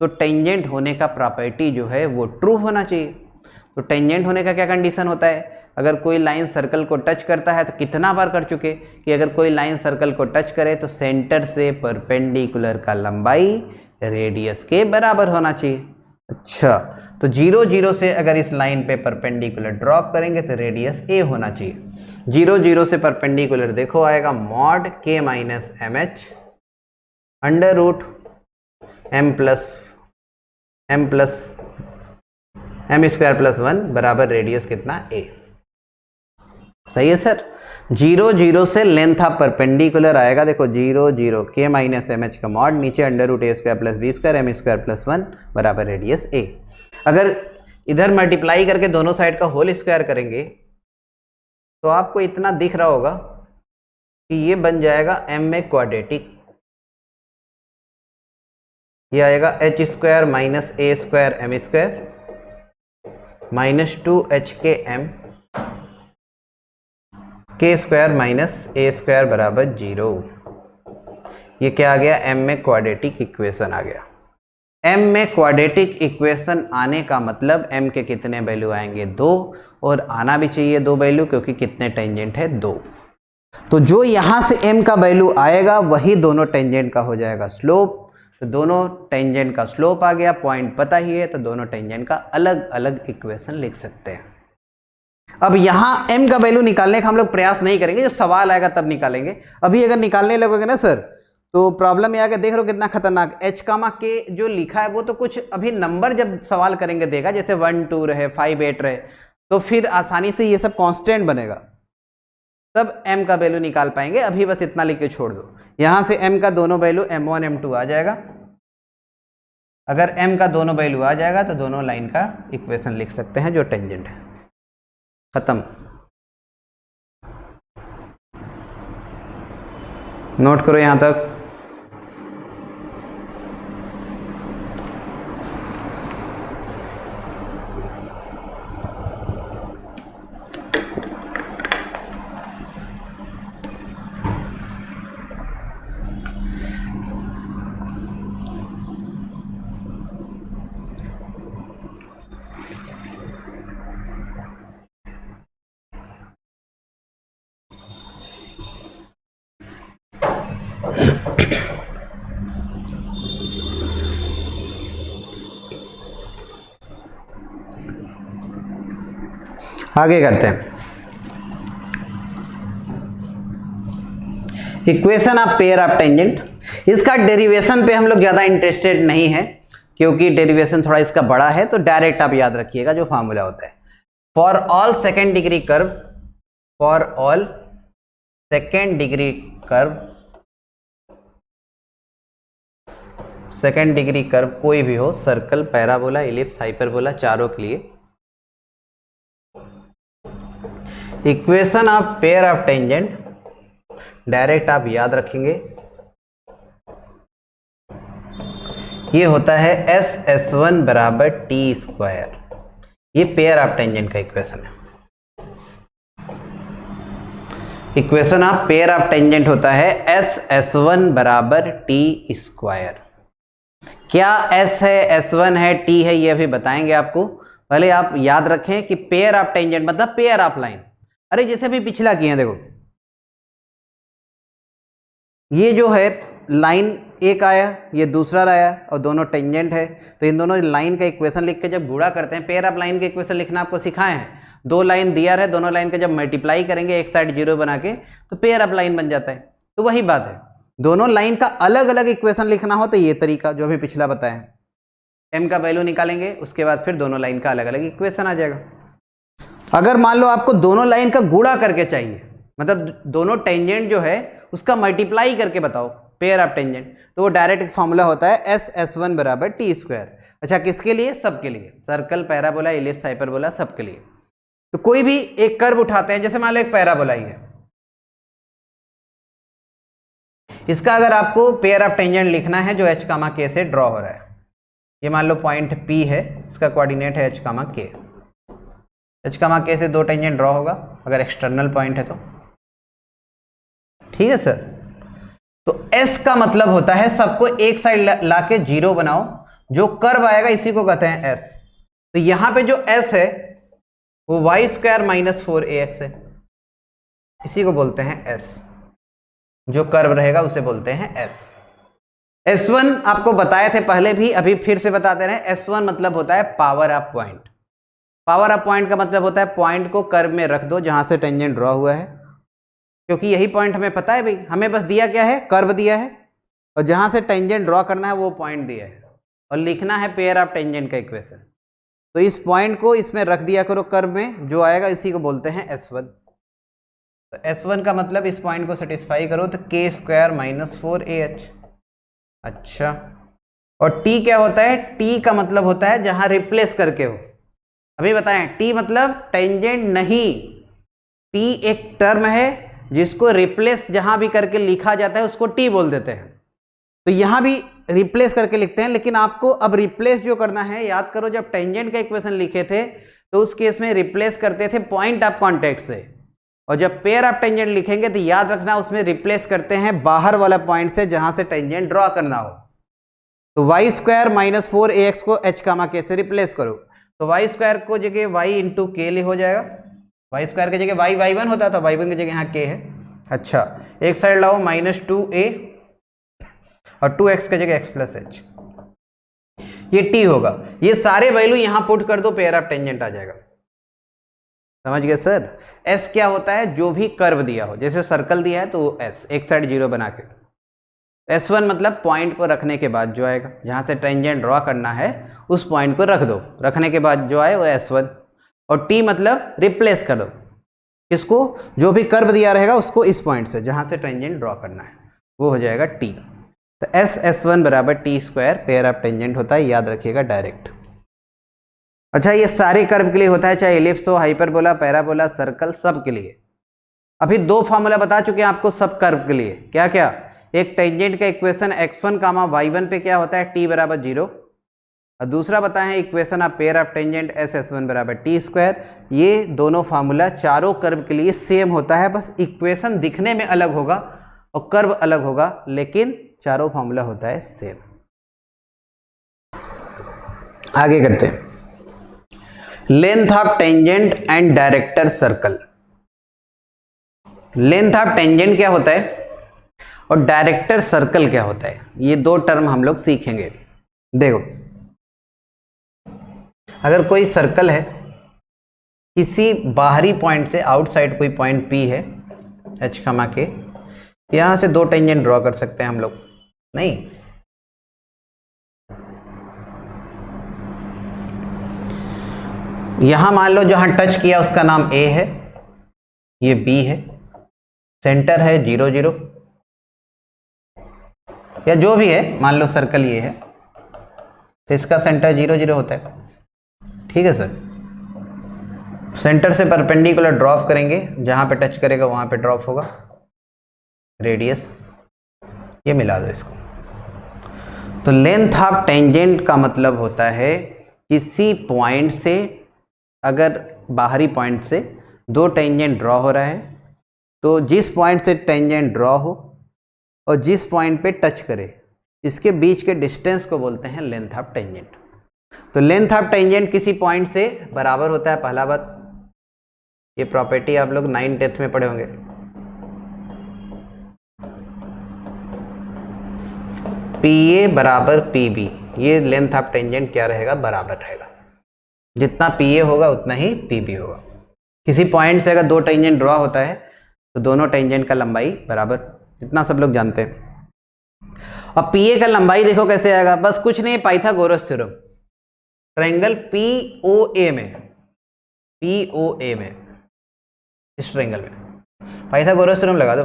तो टेंजेंट होने का प्रॉपर्टी जो है वो ट्रू होना चाहिए। तो टेंजेंट होने का क्या कंडीशन होता है, अगर कोई लाइन सर्कल को टच करता है, तो कितना बार कर चुके कि अगर कोई लाइन सर्कल को टच करे तो सेंटर से परपेंडिकुलर का लंबाई रेडियस के बराबर होना चाहिए। अच्छा, तो 0 0 से अगर इस लाइन पे परपेंडिकुलर ड्रॉप करेंगे तो रेडियस a होना चाहिए। 0 0 से परपेंडिकुलर देखो आएगा mod k minus M H under root m square plus 1 बराबर रेडियस कितना a। सही है सर। 0 0 से लेंथ ऑफ परपेंडिकुलर आएगा, देखो 0 0 k माइनस एम एच का मॉड नीचे under root a square plus B square m square plus 1 बराबर रेडियस a। अगर इधर मल्टीप्लाई करके दोनों साइड का होल स्क्वायर करेंगे तो आपको इतना दिख रहा होगा कि ये बन जाएगा m में क्वाड्रेटिक, ये आएगा h square minus a square m square minus 2h के m k square minus a square बराबर 0। ये क्या आ गया, m में क्वाड्रेटिक इक्वेशन आ गया। m में क्वाड्रेटिक इक्वेशन आने का मतलब m के कितने वैल्यू आएंगे, 2, और आना भी चाहिए 2 वैल्यू क्योंकि कितने टेंजेंट है, 2। तो जो यहां से m का वैल्यू आएगा वही दोनों टेंजेंट का हो जाएगा स्लोप। तो दोनों टेंजेंट का स्लोप आ गया, पॉइंट पता ही है, तो दोनों टेंजेंट का अलग अलग इक्वेशन लिख सकते हैं। अब यहाँ m का वैल्यू निकालने का हम लोग प्रयास नहीं करेंगे, जब सवाल आएगा तब निकालेंगे। अभी अगर निकालने लगोगे ना सर तो प्रॉब्लम ये आगे देख रहे हो कितना खतरनाक। h कामा k जो लिखा है वो तो कुछ अभी नंबर जब सवाल करेंगे देगा, जैसे 1 2 रहे 5 8 रहे, तो फिर आसानी से ये सब कांस्टेंट बनेगा, तब m का वैल्यू निकाल पाएंगे। अभी बस इतना लिख के छोड़ दो, यहाँ से m का दोनों वैल्यू m1 m2 आ जाएगा। अगर m का दोनों वैल्यू आ जाएगा तो दोनों लाइन का इक्वेशन लिख सकते हैं जो टेंजेंट है। खत्म। नोट करो यहां तक। आगे करते हैं। Equation of pair of tangent. इसका डेरिवेशन पे हम लोग ज़्यादा इंटरेस्टेड नहीं है क्योंकि डेरिवेशन थोड़ा इसका बड़ा है, तो डायरेक्ट आप याद रखिएगा जो फार्मूला होता है। For all second degree curve, for all second degree curve कोई भी हो, सर्कल, पैराबोला, इलिप्स, हाइपरबोला, चारों के लिए equation of pair of tangent direct आप याद रखेंगे, ये होता है S1 बराबर टी स्क्वायर। ये पेयर ऑफ टेंजेंट का इक्वेशन है। Equation of pair of tangent होता है S1 बराबर टी स्क्वायर। क्या S है, S1 है, T है, ये अभी बताएंगे आपको। पहले आप याद रखें कि पेयर ऑफ टेंजेंट मतलब पेयर ऑफ लाइन। अरे जैसे अभी पिछला किए हैं, देखो ये जो है लाइन एक आया, ये दूसरा आया और दोनों टेंजेंट है, तो इन दोनों लाइन का इक्वेशन लिख के जब गुणा करते हैं, पेयर ऑफ लाइन का इक्वेशन लिखना आपको सिखाए हैं। दो लाइन दिया है, दोनों लाइन का जब मल्टीप्लाई करेंगे एक साइड जीरो बना के, तो पेयर ऑफ लाइन बन जाता है। तो वही बात है, दोनों लाइन का अलग अलग इक्वेशन लिखना हो तो ये तरीका जो अभी पिछला बताया है, m का वैल्यू निकालेंगे, उसके बाद फिर दोनों लाइन का अलग अलग इक्वेशन आ जाएगा। अगर मान लो आपको दोनों लाइन का गुणा करके चाहिए, मतलब दोनों टेंजेंट जो है उसका मल्टीप्लाई करके बताओ पेयर ऑफ टेंजेंट, तो वो डायरेक्ट एक फॉर्मूला होता है S1 बराबर टी स्क्वायर। अच्छा, किसके लिए? सबके लिए, सर्कल, पैराबोला, इलिप्स, हाइपरबोला, सबके लिए। तो कोई भी एक कर्व उठाते हैं, जैसे मान लो एक पैराबोला ही है, इसका अगर आपको पेयर ऑफ टेंजेंट लिखना है जो h, k से ड्रॉ हो रहा है, ये मान लो पॉइंट P है, इसका कोऑर्डिनेट है h, k। h, k से दो टेंजेंट ड्रॉ होगा अगर एक्सटर्नल पॉइंट है तो, ठीक है सर। तो S का मतलब होता है सबको एक साइड लाके जीरो बनाओ, जो कर्व आएगा इसी को कहते हैं S। तो यहां पे जो S है वो y² माइनस 4ax है, इसी को बोलते हैं S। जो कर्व रहेगा उसे बोलते हैं S। S1 आपको बताए थे पहले भी, अभी फिर से बताते रहे। S1 मतलब होता है power of point. Power of point का मतलब होता है पॉइंट को कर्व में रख दो जहां से टेंजेंट ड्रॉ हुआ है, क्योंकि यही पॉइंट हमें पता है भाई, हमें बस दिया क्या है, कर्व दिया है, और जहां से टेंजेंट ड्रॉ करना है वो पॉइंट दिया है, और लिखना है पेयर ऑफ टेंजेंट का इक्वेशन। तो इस पॉइंट को इसमें रख दिया करो कर्व में, जो आएगा इसी को बोलते हैं S1। तो S1 का मतलब इस पॉइंट को सेटिस्फाई करो तो k² माइनस 4ah। अच्छा, और T क्या होता है? T का मतलब होता है जहां रिप्लेस करके हो। अभी बताएं, T मतलब टेंजेंट नहीं, T एक टर्म है जिसको रिप्लेस जहां भी करके लिखा जाता है उसको T बोल देते हैं। तो यहां भी रिप्लेस करके लिखते हैं, लेकिन आपको अब रिप्लेस जो करना है, याद करो जब टेंजेंट का इक्वेशन लिखे थे तो उस केस में रिप्लेस करते थे पॉइंट ऑफ कांटेक्ट से, और जब पेयर ऑफ टेंजेंट लिखेंगे तो याद रखना उसमें रिप्लेस करते हैं बाहर वाला पॉइंट से जहां से टेंजेंट ड्रॉ करना हो। तो y² माइनस 4ax को h, k से रिप्लेस करो, तो y² को जगह y इंटू k ले हो जाएगा, y² की जगह y1 होता था, y1 की जगह यहाँ k है। अच्छा, एक साइड लाओ माइनस 2a और 2x की जगह x प्लस h, ये t होगा। ये सारे वैल्यू यहां पुट कर दो, पेयर ऑफ टेंजेंट आ जाएगा। समझ गए सर? S क्या होता है? जो भी कर्व दिया हो, जैसे सर्कल दिया है तो S, एक साइड जीरो बना के। S1 मतलब पॉइंट को रखने के बाद जो आएगा, जहां से टेंजेंट ड्रॉ करना है उस पॉइंट को रख दो, रखने के बाद जो आए वो S1। और T मतलब रिप्लेस कर दो, इसको जो भी कर्व दिया रहेगा उसको इस पॉइंट से जहां से टेंजेंट ड्रॉ करना है वो हो जाएगा T। तो S1 बराबर T square pair of tangent होता है, याद रखिएगा डायरेक्ट। अच्छा, ये सारे कर्व के लिए होता है, चाहे इलिप्स हो, हाइपरबोला, पैराबोला, सर्कल, सब के लिए। अभी दो फॉर्मूला बता चुके हैं आपको सब कर्व के लिए। क्या क्या? एक टेंजेंट का इक्वेशन x1, y1 पे क्या होता है, t बराबर 0, और दूसरा बताए हैं equation of pair of tangent S1 बराबर टी स्क्वायर। ये दोनों फार्मूला चारों कर्व के लिए सेम होता है, बस इक्वेशन दिखने में अलग होगा और कर्व अलग होगा, लेकिन चारों फार्मूला होता है सेम। आगे करते हैं, length of tangent and director circle. Length of tangent क्या होता है और डायरेक्टर सर्कल क्या होता है, ये दो टर्म हम लोग सीखेंगे। देखो, अगर कोई सर्कल है, किसी बाहरी पॉइंट से, आउटसाइड कोई पॉइंट P है, h, k, यहां से दो टेंजेंट ड्रॉ कर सकते हैं हम लोग, नहीं? यहां मान लो जहां टच किया उसका नाम A है, ये B है, सेंटर है 0 0, या जो भी है, मान लो सर्कल ये है तो इसका सेंटर 0 0 होता है। ठीक है सर, सेंटर से परपेंडिकुलर ड्रॉप करेंगे, जहां पे टच करेगा वहां पे ड्रॉप होगा, रेडियस ये मिला दो इसको। तो लेंथ ऑफ टेंजेंट का मतलब होता है किसी पॉइंट से, अगर बाहरी पॉइंट से दो टेंजेंट ड्रॉ हो रहा है तो जिस पॉइंट से टेंजेंट ड्रॉ हो और जिस पॉइंट पे टच करे, इसके बीच के डिस्टेंस को बोलते हैं लेंथ ऑफ टेंजेंट। तो लेंथ ऑफ टेंजेंट किसी पॉइंट से बराबर होता है, पहला बात, ये प्रॉपर्टी आप लोग 9th 10th में पढ़े होंगे। PA बराबर PB, ये लेंथ ऑफ टेंजेंट क्या रहेगा, बराबर रहेगा। जितना PA होगा उतना ही PB होगा। किसी पॉइंट से अगर दो टेंजेंट ड्रॉ होता है तो दोनों टेंजेंट का लंबाई बराबर, इतना सब लोग जानते हैं। और PA का लंबाई देखो कैसे आएगा, बस कुछ नहीं, पाइथागोरस थ्योरम। ट्रायंगल POA में इस ट्रायंगल में पाइथागोरस थ्योरम लगा दो।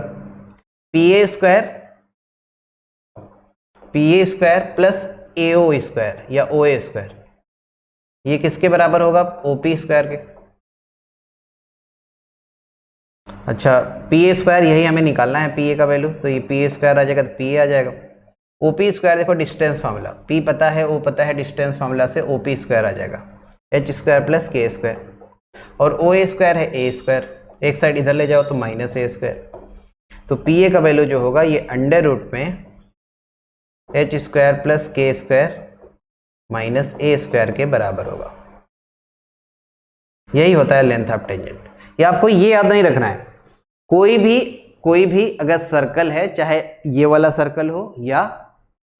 PA square plus AO square या OA स्क्वायर, ये किसके बराबर होगा, OP स्क्वायर के। अच्छा, PA स्क्वायर यही हमें निकालना है, PA का वैल्यू, तो ये PA स्क्वायर आ जाएगा तो PA आ जाएगा। OP स्क्वायर देखो डिस्टेंस फार्मूला, P पता है, O पता है, डिस्टेंस फार्मूला से OP स्क्वायर आ जाएगा, H square plus K square. और OA स्क्वायर है A स्क्वायर, एक साइड इधर ले जाओ तो माइनस A स्क्वायर। तो PA का वैल्यू जो होगा ये अंडर रूट में H square plus K square minus A square के बराबर होगा। यही होता है लेंथ ऑफ टेंजेंट। ये आपको ये याद नहीं रखना है, कोई भी अगर सर्कल है, चाहे ये वाला सर्कल हो या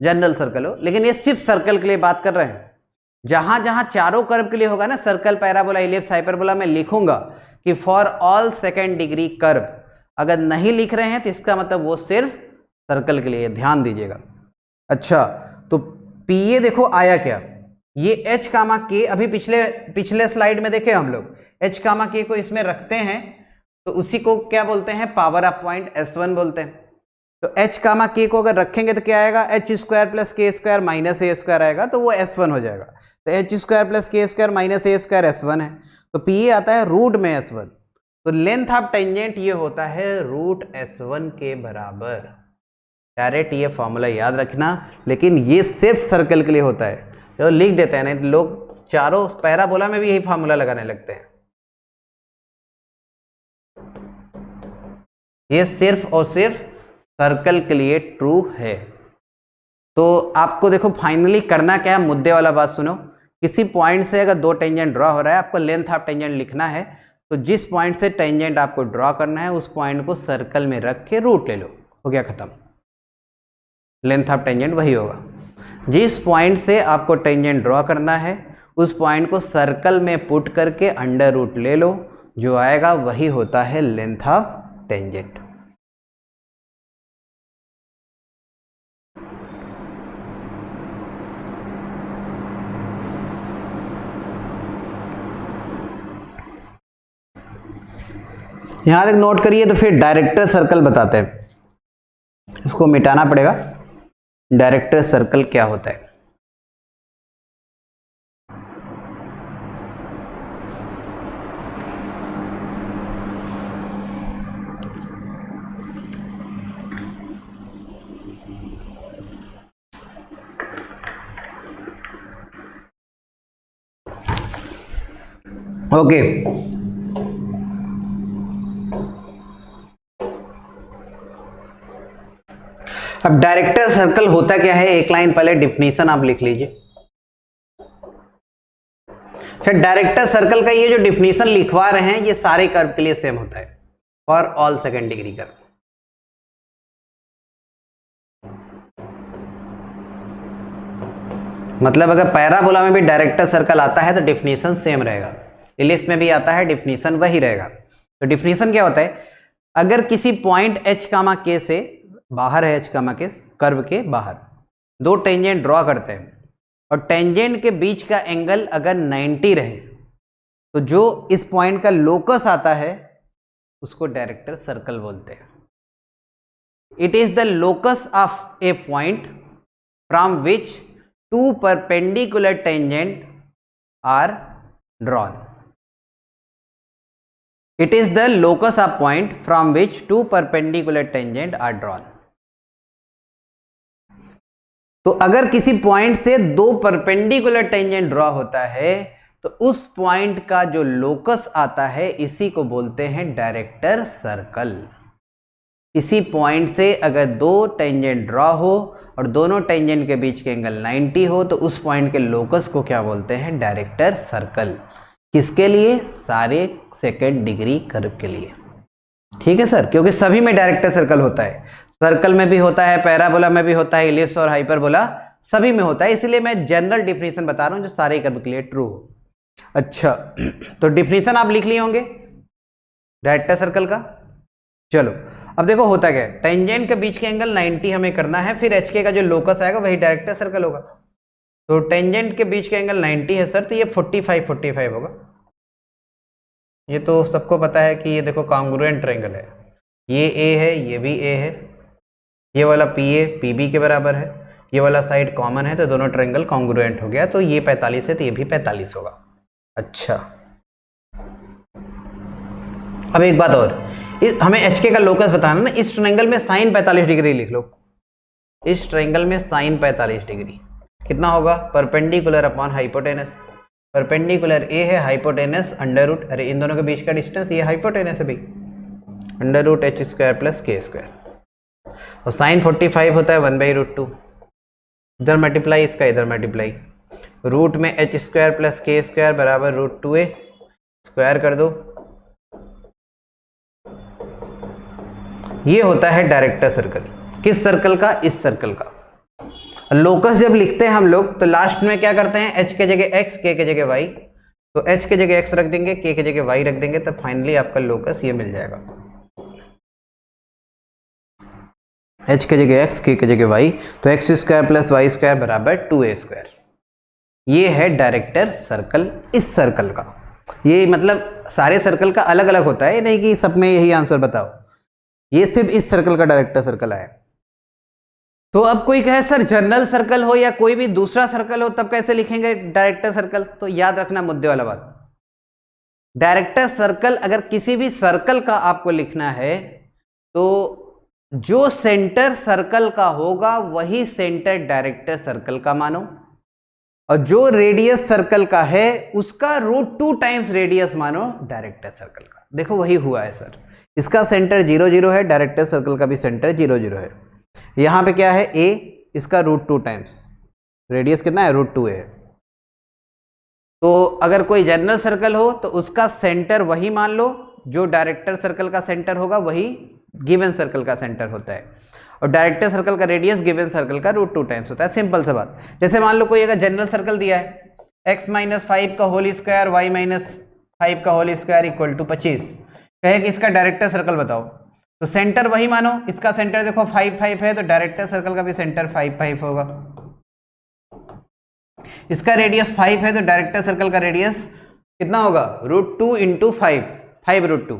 जनरल सर्कल हो, लेकिन ये सिर्फ सर्कल के लिए बात कर रहे हैं। जहां जहां चारों कर्व के लिए होगा ना, सर्कल, पैराबोला, इलिप्स, हाइपरबोला, मैं लिखूंगा कि for all second degree curve. अगर नहीं लिख रहे हैं तो इसका मतलब वो सिर्फ सर्कल के लिए, ध्यान दीजिएगा। अच्छा, तो PA देखो आया क्या, ये H कामा K, अभी पिछले स्लाइड में देखे हम लोग, H कामा K को इसमें रखते हैं तो उसी को क्या बोलते हैं, पावर ऑफ पॉइंट S1 बोलते हैं। तो H कामा K को अगर रखेंगे तो क्या आएगा, H square plus K square minus A square आएगा, तो वो S1 हो जाएगा। तो H square plus K square minus A square S1 है, तो PA आता है रूट में S1। तो लेंथ ऑफ टेंजेंट ये होता है रूट S1 के बराबर। डायरेक्ट ये फॉर्मूला याद रखना, लेकिन ये सिर्फ सर्कल के लिए होता है, तो लिख देते हैं, नहीं लोग चारों पैराबोला में भी यही फॉर्मूला लगाने लगते हैं। ये सिर्फ और सिर्फ सर्कल के लिए ट्रू है। तो आपको देखो फाइनली करना क्या है, मुद्दे वाला बात सुनो। किसी पॉइंट से अगर दो टेंजेंट ड्रॉ हो रहा है, आपको लेंथ ऑफ टेंजेंट लिखना है, तो जिस पॉइंट से टेंजेंट आपको ड्रॉ करना है उस पॉइंट को सर्कल में रख के रूट ले लो, हो गया खत्म। लेंथ ऑफ टेंजेंट वही होगा, जिस पॉइंट से आपको टेंजेंट ड्रॉ करना है उस पॉइंट को सर्कल में पुट करके अंडर रूट ले लो, जो आएगा वही होता है लेंथ ऑफ टेंजेंट। यहां तक नोट करिए। तो फिर डायरेक्टर सर्कल बताते हैं, इसको मिटाना पड़ेगा। डायरेक्टर सर्कल क्या होता है, ओके। अब डायरेक्टर सर्कल होता क्या है, एक लाइन पहले डिफिनीशन आप लिख लीजिए। अच्छा, डायरेक्टर सर्कल का ये जो डिफिनीशन लिखवा रहे हैं ये सारे कर्व के लिए सेम होता है, for all second degree curve. मतलब अगर पैराबोला में भी डायरेक्टर सर्कल आता है तो डिफिनीशन सेम रहेगा, इलिप्स में भी आता है डिफिनीशन वही रहेगा। तो डिफिनीशन क्या होता है, अगर किसी पॉइंट H कामा K से बाहर है, H कामा K कर्व के बाहर दो टेंजेंट ड्रॉ करते हैं और टेंजेंट के बीच का एंगल अगर 90 रहे तो जो इस पॉइंट का लोकस आता है उसको डायरेक्टर सर्कल बोलते हैं। It is the locus of a point from which two perpendicular tangent are drawn. It is the locus of point from which two perpendicular tangent are drawn. तो अगर किसी point से दो परपेंडिकुलर टेंजेंट ड्रॉ होता है तो उस point का जो लोकस आता है इसी को बोलते हैं डायरेक्टर सर्कल। इसी पॉइंट से अगर दो टेंजेंट ड्रॉ हो और दोनों टेंजेंट के बीच के एंगल 90 हो तो उस पॉइंट के लोकस को क्या बोलते हैं? Director circle. किसके लिए? सारे सेकंड डिग्री कर्व के लिए। ठीक है सर, क्योंकि सभी में डायरेक्टर सर्कल होता है, सर्कल में भी होता है, पैराबोला में भी होता है, इलिप्स और हाइपरबोला सभी में होता है, इसलिए मैं जनरल डिफिनीशन बता रहा हूं जो सारे कर्व के लिए ट्रू हो। अच्छा, तो डिफिनीशन आप लिख लिए होंगे डायरेक्टर सर्कल का। चलो अब देखो होता क्या है, टेंजेंट के बीच के एंगल 90 हमें करना है, फिर HK का जो लोकस आएगा वही डायरेक्टर सर्कल होगा। तो टेंजेंट के बीच के एंगल 90 है सर, तो ये 45 होगा। ये तो सबको पता है कि ये देखो कॉन्ग्रुएंट ट्रायंगल है, ये A है, ये भी A है, ये वाला PA PB के बराबर है, ये वाला साइड कॉमन है, तो दोनों ट्रायंगल कॉन्ग्रुएंट हो गया। तो ये 45 है तो ये भी 45 होगा। अच्छा, अब एक बात और, हमें HK का लोकस बताना ना, इस ट्रायंगल में साइन 45 डिग्री लिख लो। इस ट्रायंगल में साइन 45 डिग्री कितना होगा? Perpendicular upon hypotenuse. Perpendicular A है, हाइपोटेनस अंडर रूट, अरे इन दोनों के बीच का डिस्टेंस ये हाइपोटेनस है भाई, under root h² plus k²। और साइन 45 होता है 1/√2, इधर मल्टीप्लाई, इसका इधर मल्टीप्लाई, रूट में h² प्लस k² बराबर √2a, स्क्वायर कर दो। ये होता है डायरेक्टर सर्कल। किस सर्कल का? इस सर्कल का। लोकस जब लिखते हैं हम लोग तो लास्ट में क्या करते हैं? h के जगह x, k के जगह y। तो h के जगह x रख देंगे, k के जगह y रख देंगे, तो फाइनली आपका लोकस ये मिल जाएगा। h के जगह x, k के जगह y, तो x² प्लस y² बराबर 2a²। ये है डायरेक्टर सर्कल इस सर्कल का। ये मतलब सारे सर्कल का अलग अलग होता है, नहीं कि सब में यही आंसर बताओ, ये सिर्फ इस सर्कल का डायरेक्टर सर्कल है। तो अब कोई कहे सर जनरल सर्कल हो या कोई भी दूसरा सर्कल हो तब कैसे लिखेंगे डायरेक्टर सर्कल? तो याद रखना मुद्दे वाला बात, डायरेक्टर सर्कल अगर किसी भी सर्कल का आपको लिखना है तो जो सेंटर सर्कल का होगा वही सेंटर डायरेक्टर सर्कल का मानो, और जो रेडियस सर्कल का है उसका √2 टाइम्स रेडियस मानो डायरेक्टर सर्कल का। देखो वही हुआ है सर, इसका सेंटर 0 0 है, डायरेक्टर सर्कल का भी सेंटर 0 0 है। यहाँ पे क्या है? A, इसका √2 टाइम्स रेडियस कितना है? √2a है। तो अगर कोई जनरल सर्कल हो तो उसका सेंटर वही मान लो, जो डायरेक्टर सर्कल का सेंटर होगा वही गिवन सर्कल का सेंटर होता है, और डायरेक्टर सर्कल का रेडियस गिवन सर्कल का √2 टाइम्स होता है। सिंपल सा बात। जैसे मान लो कोई अगर जनरल सर्कल दिया है x - 5 का होल स्क्वायर, y - 5 का होल स्क्वायर इक्वल टू 25, कहे कि इसका डायरेक्टर सर्कल बताओ, तो सेंटर वही मानो, इसका सेंटर देखो 5 5 है, तो डायरेक्टर सर्कल का भी सेंटर 5 5 होगा। इसका रेडियस 5 है तो डायरेक्टर सर्कल का रेडियस कितना होगा? √2 × 5, 5√2,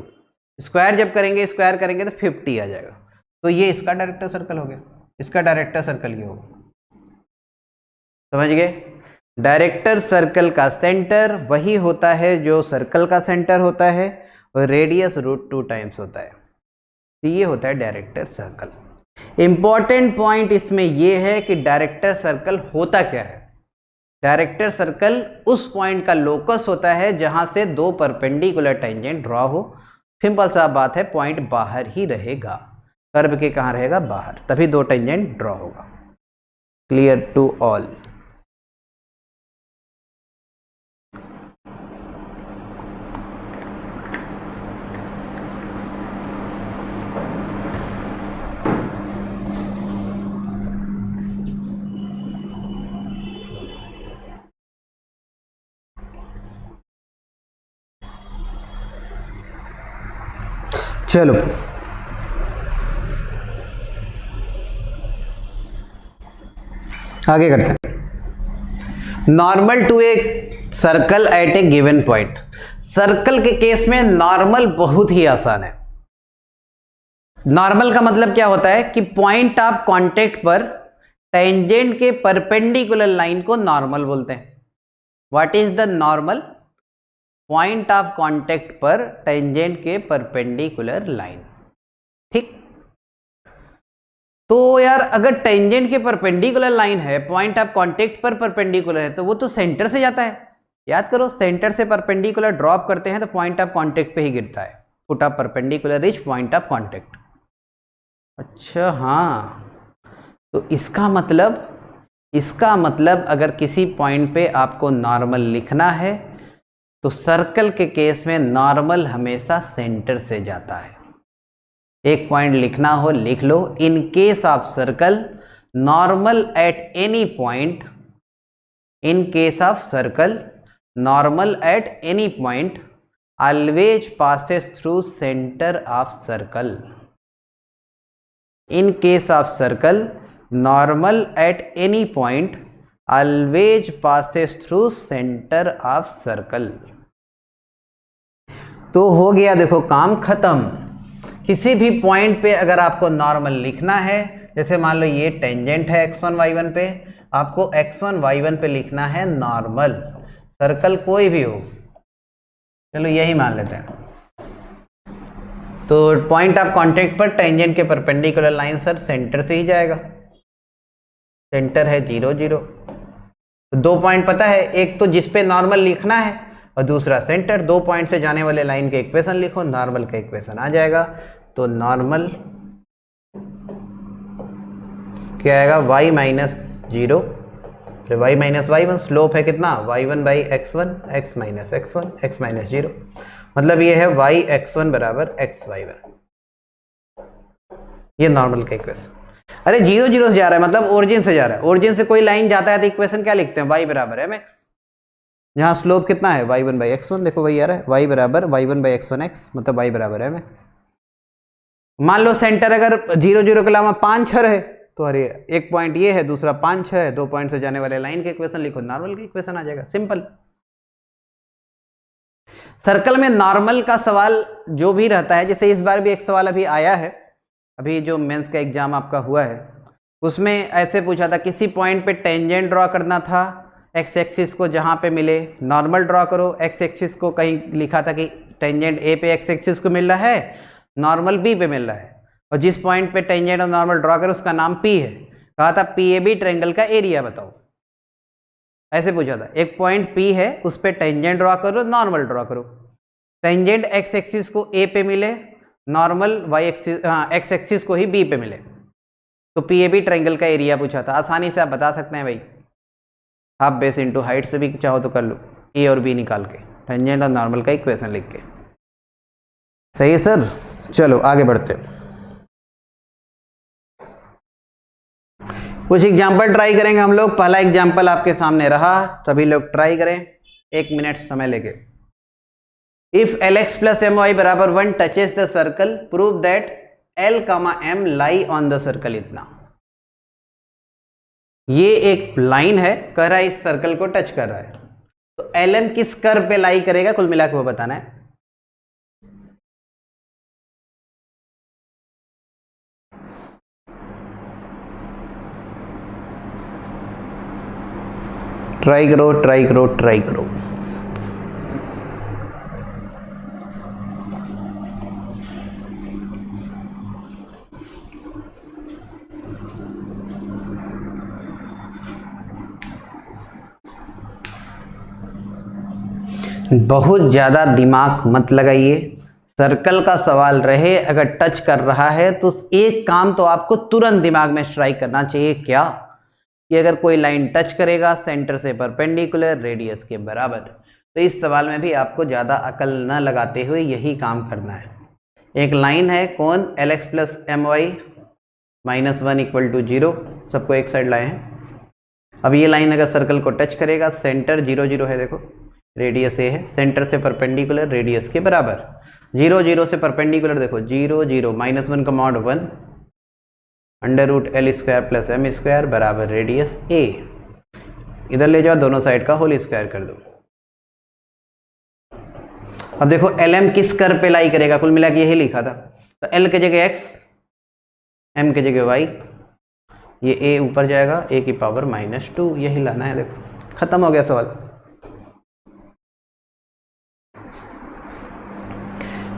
स्क्वायर जब करेंगे स्क्वायर करेंगे तो 50 आ जाएगा। तो ये इसका डायरेक्टर सर्कल हो गया, इसका डायरेक्टर सर्कल ये होगा। समझ गए? डायरेक्टर सर्कल का सेंटर वही होता है जो सर्कल का सेंटर होता है, और रेडियस √2 टाइम्स होता है। तो ये होता है डायरेक्टर सर्कल। इंपॉर्टेंट पॉइंट इसमें यह है कि डायरेक्टर सर्कल होता क्या है। डायरेक्टर सर्कल उस पॉइंट का लोकस होता है जहां से दो परपेंडिकुलर टेंजेंट ड्रॉ हो। सिंपल सा बात है, पॉइंट बाहर ही रहेगा, कर्व के कहाँ रहेगा? बाहर, तभी दो टेंजेंट ड्रॉ होगा। Clear to all? चलो आगे करते हैं। Normal to a circle at a given point. Circle के केस में नॉर्मल बहुत ही आसान है। नॉर्मल का मतलब क्या होता है कि पॉइंट ऑफ कांटेक्ट पर टेंजेंट के परपेंडिकुलर लाइन को नॉर्मल बोलते हैं। What is the normal? Point of contact पर टेंजेंट के परपेंडिकुलर लाइन। ठीक, तो यार अगर टेंजेंट के परपेंडिकुलर लाइन है, पॉइंट ऑफ कांटेक्ट पर परपेंडिकुलर है, तो वो तो सेंटर से जाता है। याद करो, सेंटर से परपेंडिकुलर ड्रॉप करते हैं तो पॉइंट ऑफ कांटेक्ट पे ही गिरता है। Foot of perpendicular reach point of contact. अच्छा हाँ, तो इसका मतलब अगर किसी पॉइंट पे आपको नॉर्मल लिखना है तो सर्कल के केस में नॉर्मल हमेशा सेंटर से जाता है। एक पॉइंट लिखना हो लिख लो, in case of circle normal at any point, in case of circle normal at any point always passes through center of circle. In case of circle, normal at any point always passes through center of circle. तो हो गया, देखो काम खत्म। किसी भी point पे अगर आपको नॉर्मल लिखना है, जैसे मान लो ये टेंजेंट है x1 y1 पे, आपको x1 y1 पे लिखना है नॉर्मल, सर्कल कोई भी हो, चलो यही मान लेते हैं। तो पॉइंट ऑफ कांटेक्ट पर टेंजेंट के परपेंडिकुलर लाइन सर सेंटर से ही जाएगा। सेंटर है 0 0। तो दो पॉइंट पता है, एक तो जिस पे नॉर्मल लिखना है और दूसरा सेंटर। दो पॉइंट से जाने वाले लाइन के इक्वेशन लिखो, नॉर्मल का इक्वेशन आ जाएगा। तो नॉर्मल क्या आएगा? y माइनस 0 फिर y माइनस y1, स्लोप है कितना? y1 by x1, x minus x1, x minus 0, मतलब ये है y x1 बराबर x y1। ये नॉर्मल का इक्वेशन। अरे 0 0 से जा रहा है मतलब ओरिजिन से जा रहा है, ओरिजिन से कोई लाइन जाता है तो इक्वेशन क्या लिखते हैं? y बराबर mx, जहां स्लोप कितना है? y1 बाई x1, देखो वही आ रहा है, y बराबर y1 बाई x1 x, मतलब y बराबर mx। मान लो सेंटर अगर 0 0 के अलावा 5 6 है, तो अरे एक पॉइंट ये है, दूसरा 5 6 है, दो पॉइंट से जाने वाले लाइन के इक्वेशन लिखो, नॉर्मल का इक्वेशन आ जाएगा, सिंपल। सर्कल में नॉर्मल का सवाल जो भी रहता है, जैसे इस बार भी एक सवाल अभी आया है, अभी जो मेंस का एग्जाम आपका हुआ है उसमें ऐसे पूछा था, किसी पॉइंट पे टेंजेंट ड्रॉ करना था, एक्स एक्सिस को जहां पे मिले नॉर्मल ड्रॉ करो। एक्स एक्सिस को कहीं लिखा था कि टेंजेंट ए पे एक्स एक्सिस को मिल रहा है, नॉर्मल बी पे मिल रहा है, और जिस पॉइंट पे टेंजेंट और नॉर्मल ड्रॉ करो उसका नाम पी है। कहा था पीएबी ट्रायंगल का एरिया बताओ, ऐसे पूछा था। एक पॉइंट पी है, उस पे टेंजेंट ड्रॉ करो, नॉर्मल ड्रॉ करो। टेंजेंट एक्स एक्सिस को ए पे मिले, normal Y axis X axis को ही बी पे मिले, तो पीएबी ट्रायंगल का एरिया पूछा था। आसानी से आप बता सकते हैं भाई, हाफ बेस इंटू हाइट से भी चाहो तो कर लो, ए और बी निकाल के, टेंजेंट और नॉर्मल का इक्वेशन लिख के। सही है सर, चलो आगे बढ़ते हैं। कुछ एग्जाम्पल ट्राई करेंगे हम लोग। पहला एग्जाम्पल आपके सामने रहा, सभी लोग ट्राई करें 1 मिनट समय लेके। इफ Lx प्लस My बराबर 1 touches the circle, prove that L, M lie on the circle. इतना, ये एक लाइन है, कह रहा है इस सर्कल को टच कर रहा है, तो Lm किस कर्व पे लाई करेगा, कुल मिलाकर वो बताना है। ट्राई करो ट्राई करो ट्राई करो। बहुत ज़्यादा दिमाग मत लगाइए, सर्कल का सवाल रहे, अगर टच कर रहा है तो एक काम तो आपको तुरंत दिमाग में स्ट्राइक करना चाहिए, क्या कि अगर कोई लाइन टच करेगा सेंटर से परपेंडिकुलर रेडियस के बराबर, तो इस सवाल में भी आपको ज़्यादा अकल न लगाते हुए यही काम करना है। एक लाइन है कौन, Lx plus My minus 1 equal to 0, सबको एक साइड लाए हैं। अब ये लाइन अगर सर्कल को टच करेगा, सेंटर 0 0 है, देखो रेडियस ए है, सेंटर से परपेंडिकुलर रेडियस के बराबर, 0 0 से परपेंडिकुलर, देखो 0 0 माइनस 1 का mod 1 under root L square plus M square बराबर रेडियस ए। इधर ले जाओ, दोनों साइड का होल स्क्वायर कर दो। अब देखो Lm किस कर्व पे लाई करेगा, कुल मिला के यही लिखा था, तो L की जगह x, m की जगह y, ये a ऊपर जाएगा a की पावर -2, यही लाना है। देखो खत्म हो गया सवाल।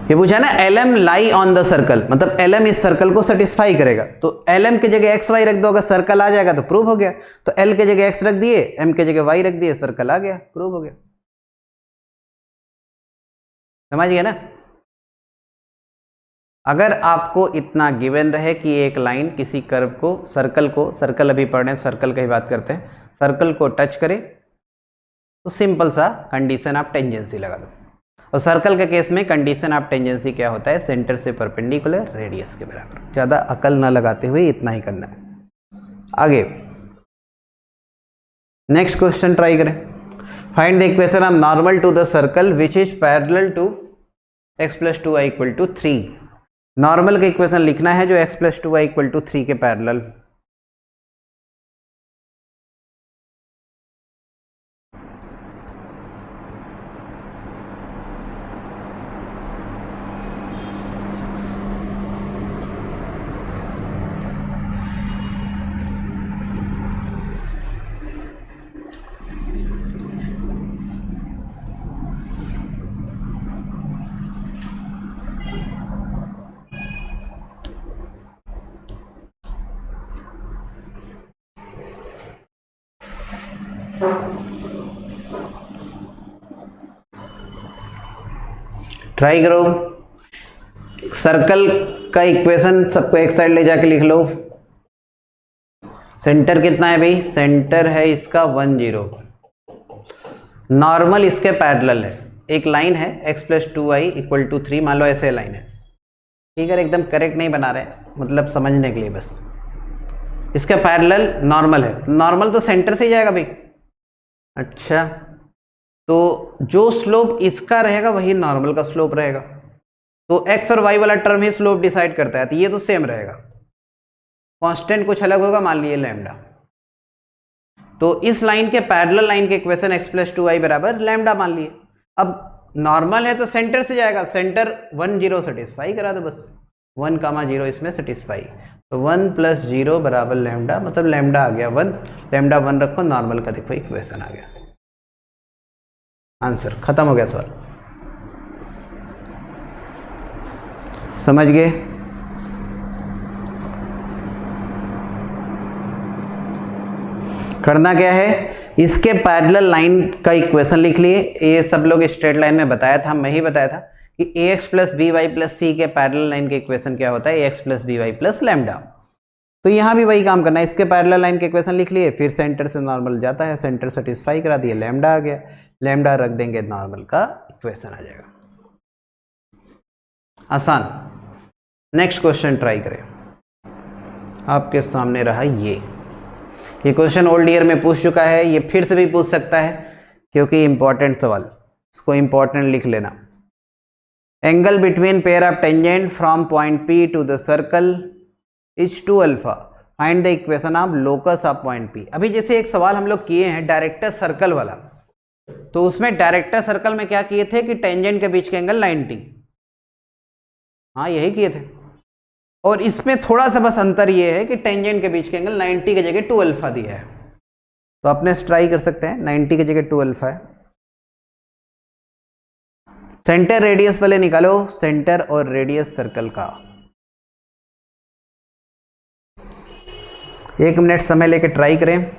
ये पूछा ना lm lie on the circle, मतलब lm इस सर्कल को सेटिस्फाई करेगा, तो lm की जगह x y रख दो, अगर सर्कल आ जाएगा तो प्रूव हो गया। तो l की जगह x रख दिए, m की जगह y रख दिए, सर्कल आ गया, प्रूव हो गया। समझ गए ना। अगर आपको इतना गिवन रहे कि एक लाइन किसी कर्व को, सर्कल अभी पढ़ रहे हैं, सर्कल की ही बात करते हैं, सर्कल को टच करे, तो सिंपल सा कंडीशन आप टेंजेंसी लगा दो। और सर्कल के केस में कंडीशन ऑफ टेंजेंसी क्या होता है, सेंटर से परपेंडिकुलर रेडियस के बराबर। ज़्यादा अकल ना लगाते हुए इतना ही करना है। आगे नेक्स्ट क्वेश्चन ट्राई करें। Find the equation of normal to the circle which is parallel to x + 2y = 3। Normal का इक्वेशन लिखना है जो x + 2y = 3 के पैरेलल। ट्राई करो। सर्कल का इक्वेशन सबको एक साइड ले जाके लिख लो। सेंटर कितना है भाई, सेंटर है इसका 1 0। नॉर्मल इसके पैरेलल है, एक लाइन है x + 2y = 3, मान लो ऐसे लाइन है, ठीक है, एकदम करेक्ट नहीं बना रहे, मतलब समझने के लिए बस। इसका पैरेलल नॉर्मल है, नॉर्मल तो सेंटर से ही जाएगा भाई। अच्छा, तो जो स्लोप इसका रहेगा वही नॉर्मल का स्लोप रहेगा, तो x और y वाला टर्म ही स्लोप डिसाइड करता है, तो ये तो सेम रहेगा। कांस्टेंट कुछ अलग होगा, मान लीजिए लैम्डा। तो इस लाइन के पैरेलल लाइन के इक्वेशन x + 2y = लैम्डा मान लिए। अब नॉर्मल है तो सेंटर से जाएगा, सेंटर 1 0 सेटिस्फाई करा दो बस, 1, 0 इसमें सेटिस्फाई, तो 1 + 0 = लैम्डा, मतलब लैम्डा आ गया 1, लैम्डा 1 रखो, नॉर्मल का देखो इक्वेशन आ गया, आंसर खत्म हो गया सवाल। समझ गए। करना क्या है, इसके पैरेलल लाइन का इक्वेशन लिख लिए। ये सब लोग स्ट्रेट लाइन में बताया था, मैं ही बताया था कि ax + by + c के पैरेलल लाइन के इक्वेशन क्या होता है, ax + by + लैम्डा। तो यहाँ भी वही काम करना है, इसके पैरेलल लाइन के इक्वेशन लिख लिए, फिर सेंटर से नॉर्मल जाता है, सेंटर सेटिस्फाई करा दिए, लैम्डा आ गया, लैम्डा रख देंगे, नॉर्मल का इक्वेशन आ जाएगा। आसान। नेक्स्ट क्वेश्चन ट्राई करें। आपके सामने रहा ये क्वेश्चन ओल्ड ईयर में पूछ चुका है, ये फिर से भी पूछ सकता है क्योंकि इंपॉर्टेंट सवाल, इसको इंपॉर्टेंट लिख लेना। Angle between pair of tangent from point P to the circle is 2α, find the equation of locus of point P। अभी जैसे एक सवाल हम लोग किए हैं डायरेक्टर सर्कल वाला, तो उसमें डायरेक्टर सर्कल में क्या किए थे कि टेंजेंट के बीच के एंगल 90, हाँ यही किए थे। और इसमें थोड़ा सा बस अंतर ये है कि टेंजेंट के बीच के एंगल 90 की जगह 2α दिया है, तो अपने ट्राई कर सकते हैं, 90 की जगह 2α है। सेंटर रेडियस पहले निकालो, सेंटर और रेडियस सर्कल का। 1 मिनट समय लेके ट्राई करें।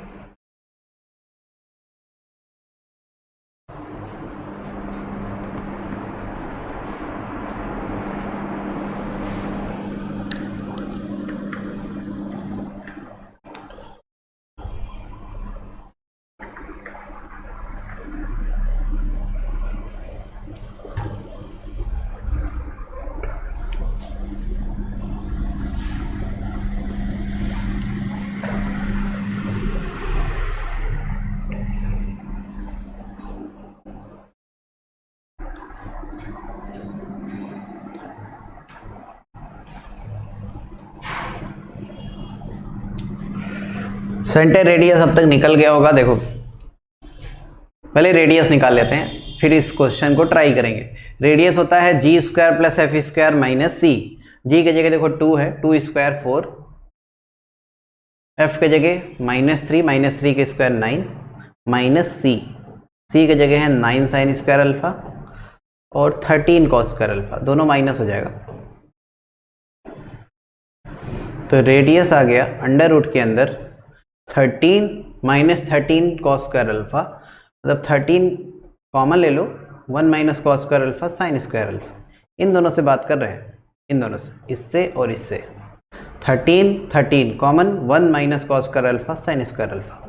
सेंटर रेडियस अब तक निकल गया होगा, देखो पहले रेडियस निकाल लेते हैं, फिर इस क्वेश्चन को ट्राई करेंगे। रेडियस होता है g² + f² - c, g की जगह देखो 2 है, 2² 4, एफ के जगह -3 के स्क्वायर 9 माइनस सी के जगह है 9 साइन स्क्वायर अल्फा और 13 कॉस स्क्वायर अल्फा, दोनों माइनस हो जाएगा। तो रेडियस आ गया अंडर रूट के अंदर 13 माइनस 13 कॉस स्क्वायर अल्फा, मतलब 13 कॉमन ले लो, 1 minus cos square alpha sine square alpha. इन दोनों से बात कर रहे हैं, इन दोनों से, इससे और इससे। 13 common, 1 minus cos square alpha sine square alpha.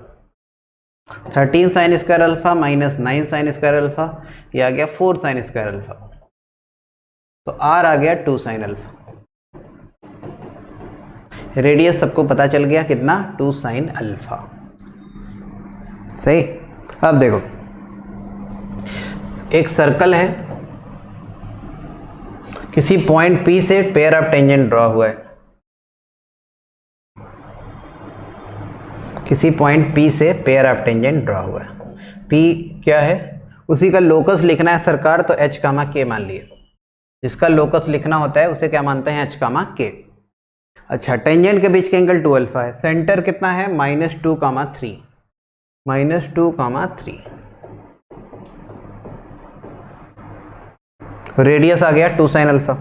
13 sign square alpha minus 9 sign square alpha, ये आ गया 4 साइन स्क्वायर अल्फा। तो आर आ गया 2 साइन अल्फा। रेडियस सबको पता चल गया कितना, 2 साइन अल्फा। सही। अब देखो एक सर्कल है, किसी पॉइंट P से पेयर ऑफ टेंजेंट ड्रॉ हुआ है, किसी पॉइंट P से पेयर ऑफ टेंजेंट ड्रॉ हुआ है। P क्या है, उसी का लोकस लिखना है सरकार, तो H कामा K मान लिए। जिसका लोकस लिखना होता है उसे क्या मानते हैं, H कामा K। अच्छा, टेंजेंट के बीच का एंगल 2 अल्फा है, सेंटर कितना है -2 कामा 3, -2 कामा 3। रेडियस आ गया 2 साइन अल्फा,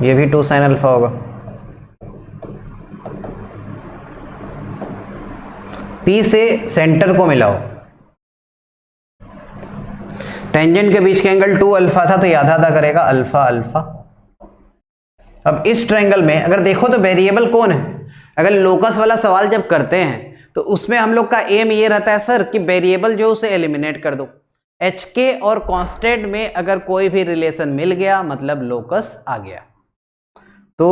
ये भी 2 साइन अल्फा होगा। P से सेंटर को मिलाओ, टेंजेंट के बीच का एंगल 2 अल्फा था, तो ये आधा आधा करेगा, अल्फा अल्फा। अब इस ट्रायंगल में अगर देखो तो वेरिएबल कौन है, अगर लोकस वाला सवाल जब करते हैं तो उसमें हम लोग का एम ये रहता है सर कि वेरिएबल जो उसे एलिमिनेट कर दो। एच के और कांस्टेंट में अगर कोई भी रिलेशन मिल गया मतलब लोकस आ गया। तो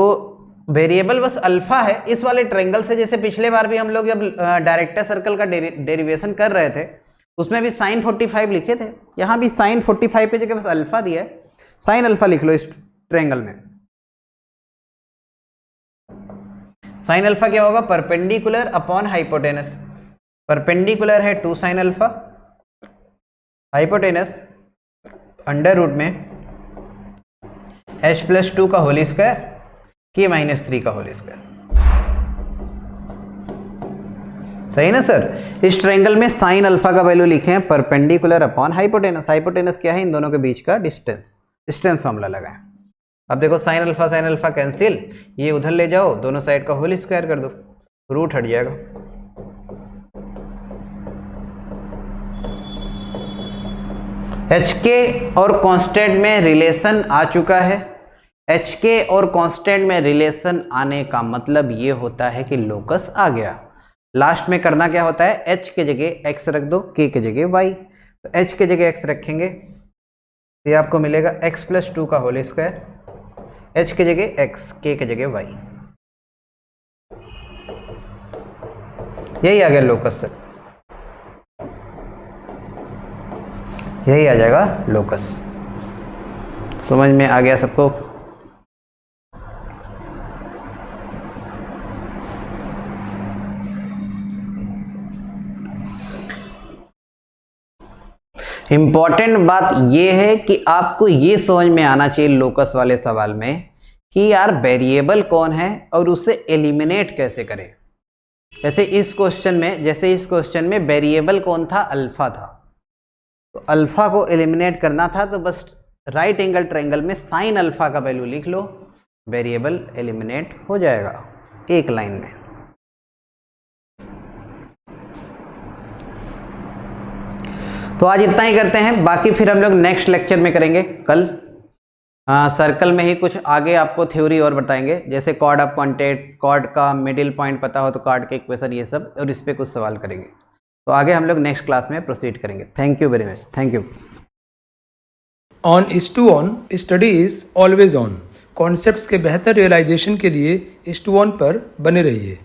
वेरिएबल बस अल्फा है इस वाले ट्रायंगल से। जैसे पिछले बार भी हम लोग जब डायरेक्टर सर्कल का डेरिवेशन कर रहे थे उसमें भी साइन 45 लिखे थे, यहाँ भी साइन 45 की जगह बस अल्फा दिया है, साइन अल्फा लिख लो इस ट्रायंगल में। साइन अल्फा क्या होगा, परपेंडिकुलर अपॉन हाइपोटेनस। परपेंडिकुलर है 2 sine alpha, hypotenuse under root में h+2 का होल स्क्वायर k-3 का होल स्क्वायर। सही ना सर। इस ट्रायंगल में साइन अल्फा का वैल्यू लिखे हैं परपेंडिकुलर अपॉन हाइपोटेनस। हाइपोटेनस क्या है, इन दोनों के बीच का डिस्टेंस, डिस्टेंस फॉर्मूला लगाएं। अब देखो साइन अल्फा कैंसिल, ये उधर ले जाओ, दोनों साइड का होल स्क्वायर कर दो, रूट हट जाएगा। एच के और कांस्टेंट में रिलेशन आ चुका है। एच के और कांस्टेंट में रिलेशन आने का मतलब ये होता है कि लोकस आ गया। लास्ट में करना क्या होता है, h के जगह x रख दो, k के जगह y। तो h के जगह x रखेंगे ये आपको मिलेगा x+2 का होल स्क्वायर, h के जगह x, k के जगह y। यही आ गया लोकस सर, यही आ जाएगा लोकस। समझ में आ गया सबको। इंपॉर्टेंट बात यह है कि आपको ये समझ में आना चाहिए लोकस वाले सवाल में कि यार वेरिएबल कौन है और उसे एलिमिनेट कैसे करें। जैसे इस क्वेश्चन में वेरिएबल कौन था, अल्फा था। तो अल्फा को एलिमिनेट करना था तो बस राइट एंगल ट्रायंगल में साइन अल्फा का वैल्यू लिख लो, वेरिएबल एलिमिनेट हो जाएगा एक लाइन में। तो आज इतना ही करते हैं, बाकी फिर हम लोग नेक्स्ट लेक्चर में करेंगे कल। सर्कल में ही कुछ आगे आपको थ्योरी और बताएंगे, जैसे कॉर्ड ऑफ कॉन्टैक्ट, कॉर्ड का मिडिल पॉइंट पता हो तो कॉर्ड के इक्वेशन, ये सब, और इस पे कुछ सवाल करेंगे। तो आगे हम लोग नेक्स्ट क्लास में प्रोसीड करेंगे। Thank you very much, thank you. On IS2ON study is always on. Concepts के बेहतर रियलाइजेशन के लिए IS2ON पर बने रहिए।